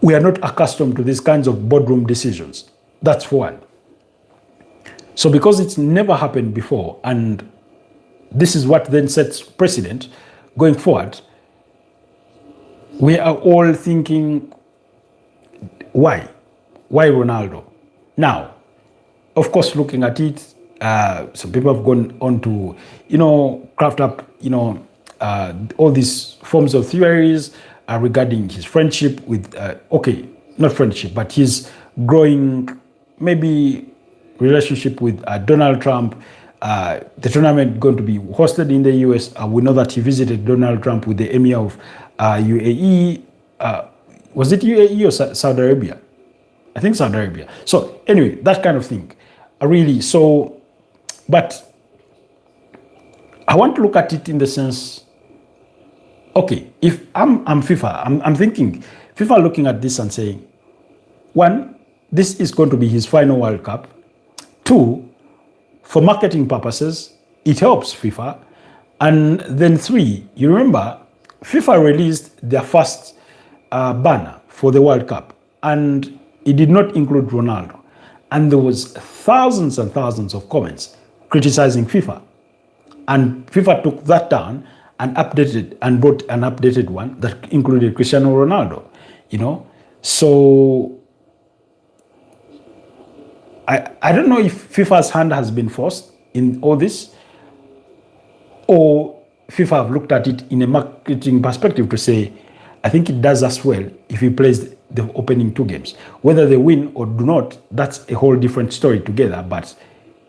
We are not accustomed to these kinds of boardroom decisions. That's for one. So because it's never happened before, and this is what then sets precedent going forward, we are all thinking, why? Why Ronaldo? Now, of course, looking at it, some people have gone on to, craft up, all these forms of theories regarding his friendship with, not friendship, but his growing, maybe, relationship with Donald Trump. The tournament going to be hosted in the US. We know that he visited Donald Trump with the Emir of UAE. Was it UAE or Saudi Arabia? I think Saudi Arabia. So anyway, that kind of thing. Really, so, but I want to look at it in the sense, okay, if I'm FIFA, I'm thinking, FIFA looking at this and saying, one, this is going to be his final World Cup. Two, for marketing purposes, it helps FIFA. And then three, you remember, FIFA released their first banner for the World Cup, and it did not include Ronaldo. And there was thousands and thousands of comments criticizing FIFA. And FIFA took that down and updated and brought an updated one that included Cristiano Ronaldo, So I don't know if FIFA's hand has been forced in all this, or FIFA have looked at it in a marketing perspective to say, I think it does us well if he plays the opening two games. Whether they win or do not, that's a whole different story together, but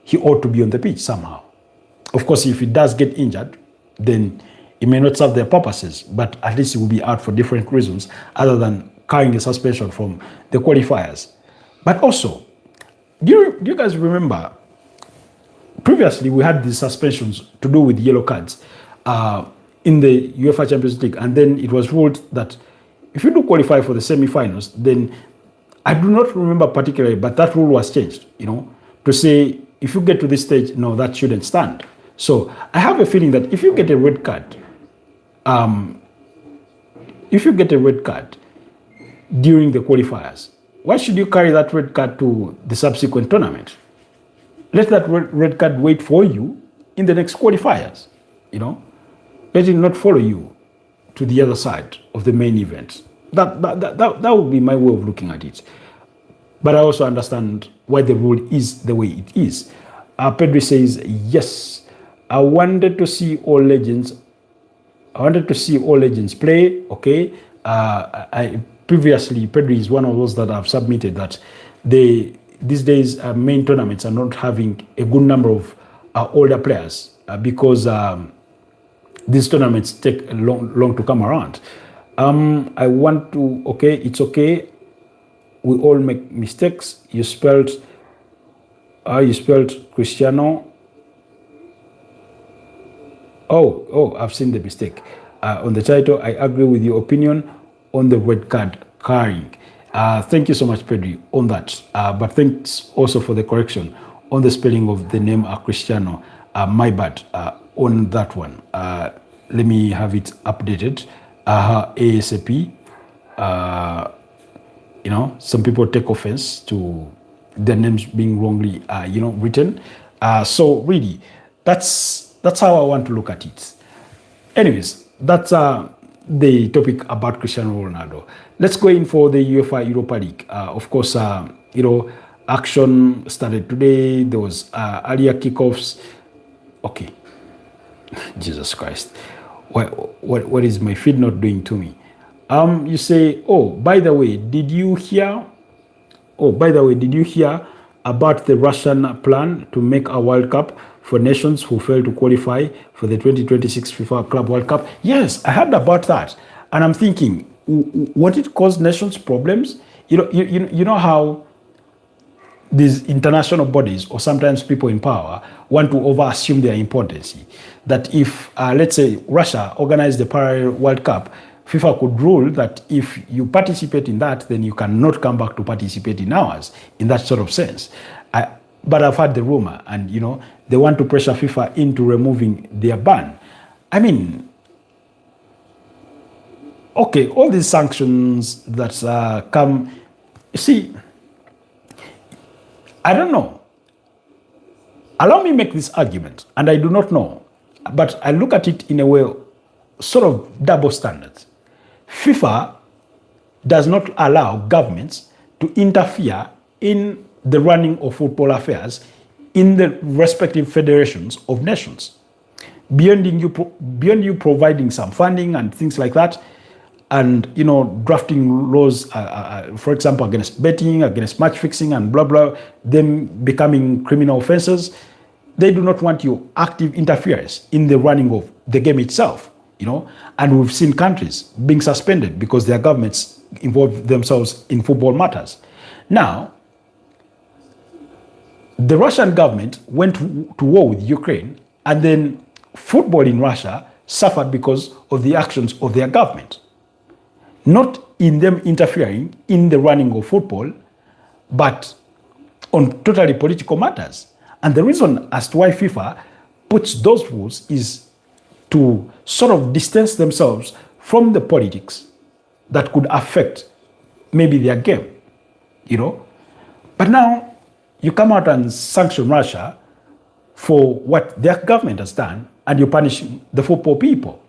he ought to be on the pitch somehow. Of course, if he does get injured, then it may not serve their purposes, but at least he will be out for different reasons other than carrying a suspension from the qualifiers. But also, do you guys remember, previously we had these suspensions to do with yellow cards in the UEFA Champions League, and then it was ruled that if you do qualify for the semi-finals, then I do not remember particularly, but that rule was changed, to say if you get to this stage, no, that shouldn't stand. So I have a feeling that if you get a red card, during the qualifiers, why should you carry that red card to the subsequent tournament? Let that red card wait for you in the next qualifiers, Let it not follow you to the other side of the main event. That would be my way of looking at it. But I also understand why the rule is the way it is. Pedri says, yes, I wanted to see all legends play. Okay. Previously, Pedri is one of those that I've submitted that these days main tournaments are not having a good number of older players because these tournaments take long to come around. I want to, it's okay. We all make mistakes. You spelled Cristiano. Oh, I've seen the mistake. On the title, I agree with your opinion on the red card carrying. Thank you so much, Pedri, on that. But thanks also for the correction on the spelling of the name Cristiano. My bad on that one. Let me have it updated. ASAP. Some people take offense to their names being wrongly, written. So really, that's how I want to look at it. Anyways, that's the topic about Cristiano Ronaldo. Let's go in for the UEFA Europa League. Of course, action started today. There was earlier kickoffs. Okay. Jesus Christ. What is my feed not doing to me? You say, by the way, did you hear about the Russian plan to make a World Cup for nations who fail to qualify for the 2026 FIFA Club World Cup? Yes, I heard about that. And I'm thinking, won't it cause nations problems? You know how these international bodies or sometimes people in power want to over assume their importance. That if, let's say, Russia organized the Parallel World Cup, FIFA could rule that if you participate in that, then you cannot come back to participate in ours, in that sort of sense. But I've heard the rumor, and they want to pressure FIFA into removing their ban. I mean, okay, all these sanctions that come, you see, I don't know. Allow me make this argument, and I do not know, but I look at it in a way, sort of double standards. FIFA does not allow governments to interfere in the running of football affairs in the respective federations of nations. Beyond you providing some funding and things like that, and drafting laws, for example, against betting, against match fixing, and blah blah, them becoming criminal offenses, they do not want your active interference in the running of the game itself. And we've seen countries being suspended because their governments involve themselves in football matters. Now, the Russian government went to war with Ukraine, and then football in Russia suffered because of the actions of their government. Not in them interfering in the running of football, but on totally political matters. And the reason as to why FIFA puts those rules is to sort of distance themselves from the politics that could affect maybe their game, But now you come out and sanction Russia for what their government has done, and you're punishing the football people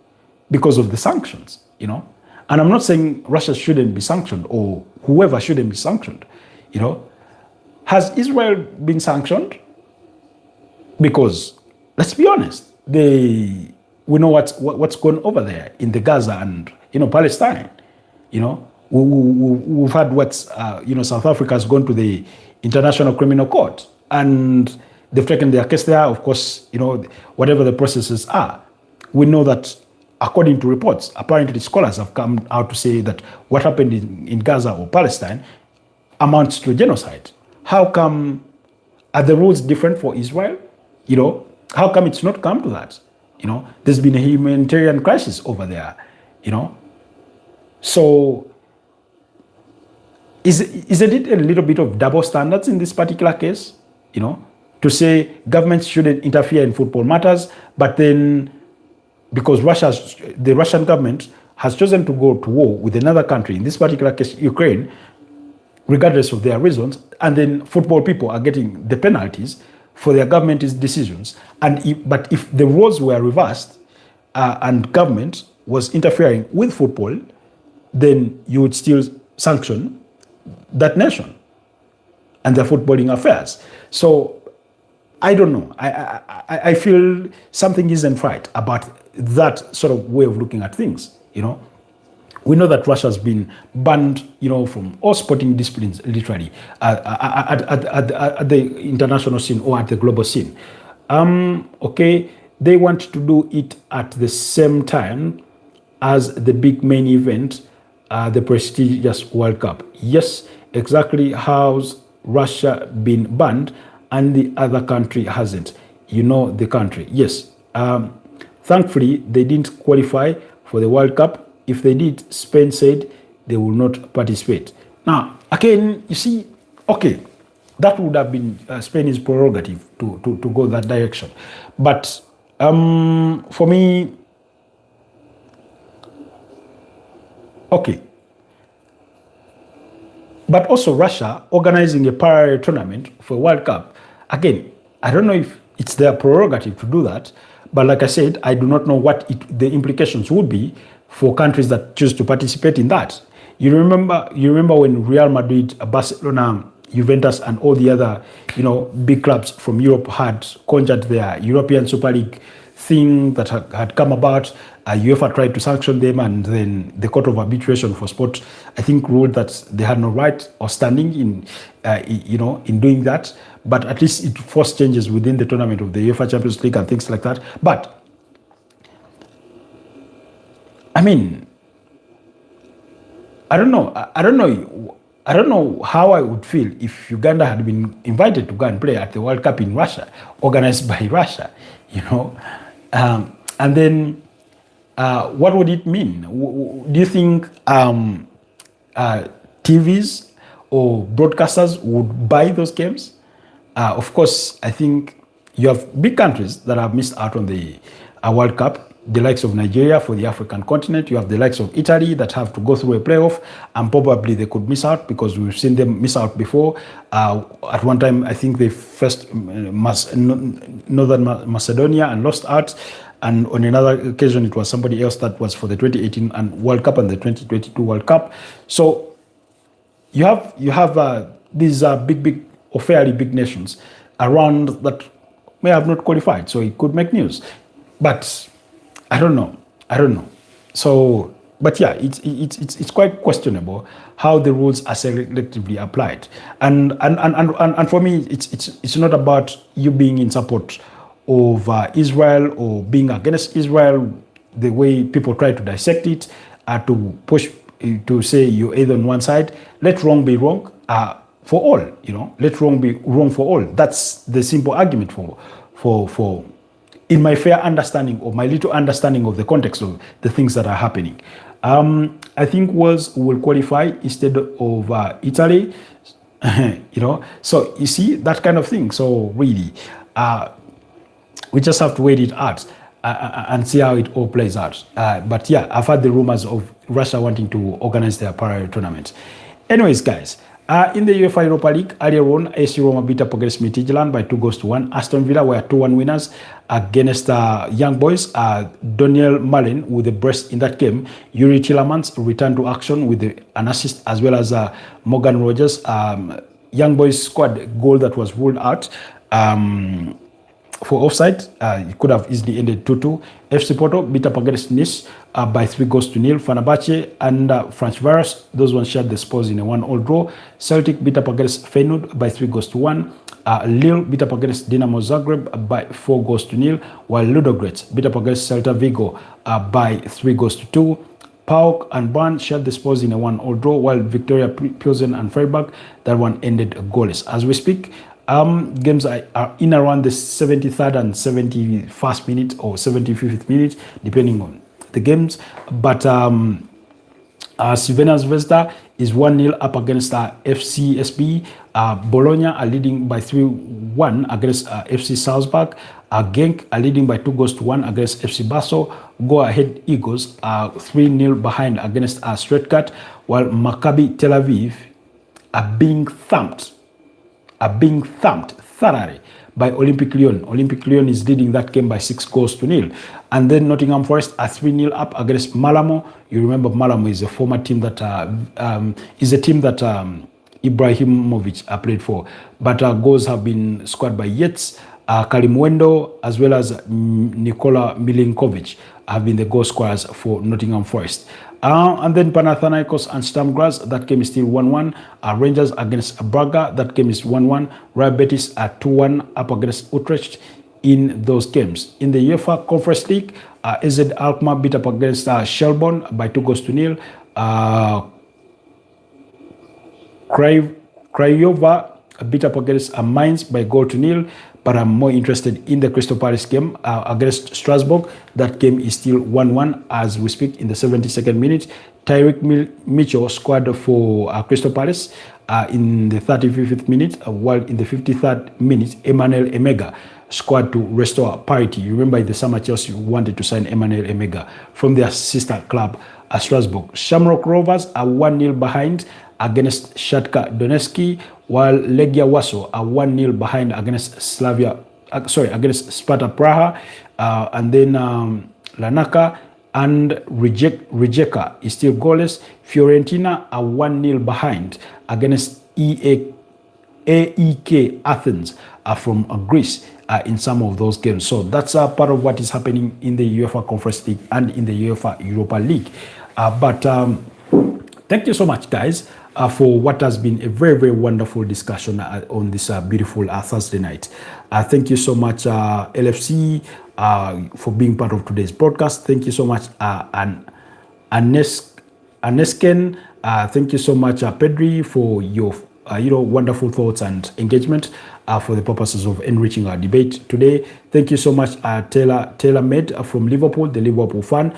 because of the sanctions, And I'm not saying Russia shouldn't be sanctioned or whoever shouldn't be sanctioned, Has Israel been sanctioned? Because let's be honest, we know what's going over there in the Gaza and Palestine. We've had South Africa has gone to the International Criminal Court, and they've taken their case there. Of course, whatever the processes are, we know that according to reports, apparently scholars have come out to say that what happened in Gaza or Palestine amounts to genocide. How come are the rules different for Israel? How come it's not come to that? There's been a humanitarian crisis over there, So isn't it a little bit of double standards in this particular case? To say governments shouldn't interfere in football matters, but then because the Russian government has chosen to go to war with another country, in this particular case, Ukraine, regardless of their reasons, and then football people are getting the penalties for their government's decisions. But if the roles were reversed and government was interfering with football, then you would still sanction that nation and their footballing affairs. So I don't know. I feel something isn't right about that sort of way of looking at things. We know that Russia has been banned, from all sporting disciplines, literally, at the international scene or at the global scene. Okay, they want to do it at the same time as the big main event, the prestigious World Cup. Yes, exactly. How's Russia been banned and the other country hasn't? The country. Yes. Thankfully, they didn't qualify for the World Cup. If they did, Spain said they will not participate. Now, again, you see, okay, that would have been Spain's prerogative to go that direction. But for me, okay. But also Russia organizing a parallel tournament for a World Cup. Again, I don't know if it's their prerogative to do that, but like I said, I do not know what the implications would be for countries that choose to participate in that. You remember when Real Madrid, Barcelona, Juventus, and all the other, big clubs from Europe had conjured their European Super League thing that had come about. UEFA tried to sanction them, and then the Court of Arbitration for Sport, I think, ruled that they had no right or standing in doing that. But at least it forced changes within the tournament of the UEFA Champions League and things like that. But I mean, I don't know. I don't know. I don't know how I would feel if Uganda had been invited to go and play at the World Cup in Russia, organized by Russia. You know, and then what would it mean? Do you think TVs or broadcasters would buy those games? Of course, I think you have big countries that have missed out on the World Cup, the likes of Nigeria for the African continent. You have the likes of Italy that have to go through a playoff, and probably they could miss out because we've seen them miss out before. At one time, I think they first Northern Macedonia and lost out. And on another occasion, it was somebody else that was for the 2018 and World Cup and the 2022 World Cup. So you have these big or fairly big nations around that may have not qualified, so it could make news. But I don't know. So, but yeah, it's quite questionable how the rules are selectively applied. And for me, it's not about you being in support of Israel or being against Israel. The way people try to dissect it, to push to say you're either on one side. Let wrong be wrong for all. Let wrong be wrong for all. That's the simple argument for. In my fair understanding or my little understanding of the context of the things that are happening. I think Wales will qualify instead of Italy, so you see that kind of thing. So really, we just have to wait it out and see how it all plays out. But yeah, I've heard the rumors of Russia wanting to organize their parallel tournament. Anyways, guys, in the UEFA Europa League, earlier on, AC Roma beat up against Midtjylland by 2-1. Aston Villa were 2-1 winners against Young Boys. Daniel Malen with the brace in that game. Yuri Tillemans returned to action with an assist, as well as Morgan Rogers. Young Boys scored goal that was ruled out for offside. It could have easily ended 2-2. FC Porto beat up against Nice by 3-0. Fenerbahce and Ferencváros, those ones shared the spoils in a 1-1 draw. Celtic beat up against Feyenoord by 3-1. Lille beat up against Dinamo Zagreb by 4-0, while Ludogorets beat up against Celta Vigo by 3-2. PAOK and Bern shared the spoils in a 1-1 draw, while Victoria Pilsen and Freiburg, that one ended goalless. As we speak, games are in around the 73rd and 71st minute or 75th minute, depending on the games. But Crvena Zvezda is 1-0 up against FCSB. Bologna are leading by 3-1 against FC Salzburg. Genk are leading by 2-1 against FC Basel. Go Ahead Eagles are 3-0 behind against Stuttgart, while Maccabi Tel Aviv are being thumped thoroughly by Olympic Lyon. Olympic Lyon is leading that game by 6-0. And then Nottingham Forest are 3-0 up against Malamo. You remember Malamo is a former team that Ibrahimovic played for. But goals have been scored by Yates, Kalimwendo, as well as Nikola Milinkovic have been the goal scorers for Nottingham Forest. And then Panathinaikos and Sturm Graz, that game is still 1-1. Rangers against Braga, that game is 1-1. Real Betis are 2-1 up against Utrecht in those games. In the UEFA Conference League, AZ Alkmaar beat up against Shelbourne by 2-0. Craiova beat up against Mainz by 0-0. But I'm more interested in the Crystal Palace game against Strasbourg. That game is still 1-1 as we speak in the 72nd minute. Tyrick Mitchell scored for Crystal Palace in the 35th minute, while in the 53rd minute, Emmanuel Emega scored to restore parity. You remember in the summer, Chelsea wanted to sign Emmanuel Emega from their sister club, Strasbourg. Shamrock Rovers are 1-0 behind against Shakhtar Donetsk, while Legia Warsaw are 1-0 behind against against Sparta Praha, and then Larnaca and Rijeka is still goalless. Fiorentina are 1-0 behind against AEK Athens from Greece in some of those games. So that's part of what is happening in the UEFA Conference League and in the UEFA Europa League. But thank you so much, guys, for what has been a very, very wonderful discussion on this beautiful Thursday night. Thank you so much, LFC, for being part of today's broadcast. Thank you so much, Anesken, Thank you so much, Pedri, for your wonderful thoughts and engagement for the purposes of enriching our debate today. Thank you so much, Taylor Med from Liverpool, the Liverpool fan.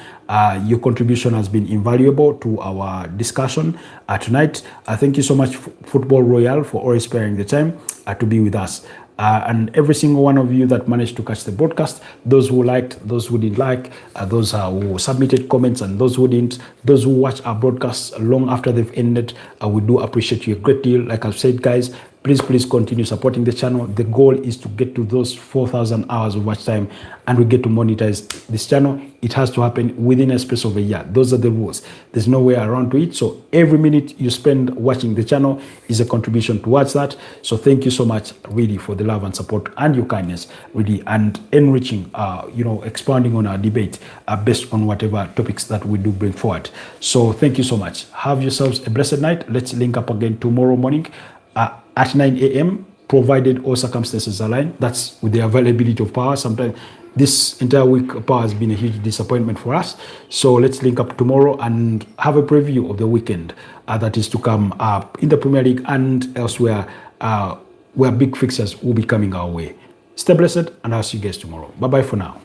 Your contribution has been invaluable to our discussion tonight. Thank you so much, Football Royale, for always sparing the time to be with us. And every single one of you that managed to catch the broadcast, those who liked, those who didn't like, those who submitted comments, and those who didn't, those who watch our broadcasts long after they've ended, we do appreciate you a great deal. Like I've said, guys, please continue supporting the channel. The goal is to get to those 4,000 hours of watch time, and we get to monetize this channel. It has to happen within a space of a year. Those are the rules. There's no way around to it. So every minute you spend watching the channel is a contribution towards that. So thank you so much, really, for the love and support and your kindness, really, and enriching, expanding on our debate based on whatever topics that we do bring forward. So thank you so much. Have yourselves a blessed night. Let's link up again tomorrow morning at 9 a.m., provided all circumstances align. That's with the availability of power. Sometimes this entire week, power has been a huge disappointment for us. So let's link up tomorrow and have a preview of the weekend that is to come in the Premier League and elsewhere, where big fixtures will be coming our way. Stay blessed, and I'll see you guys tomorrow. Bye-bye for now.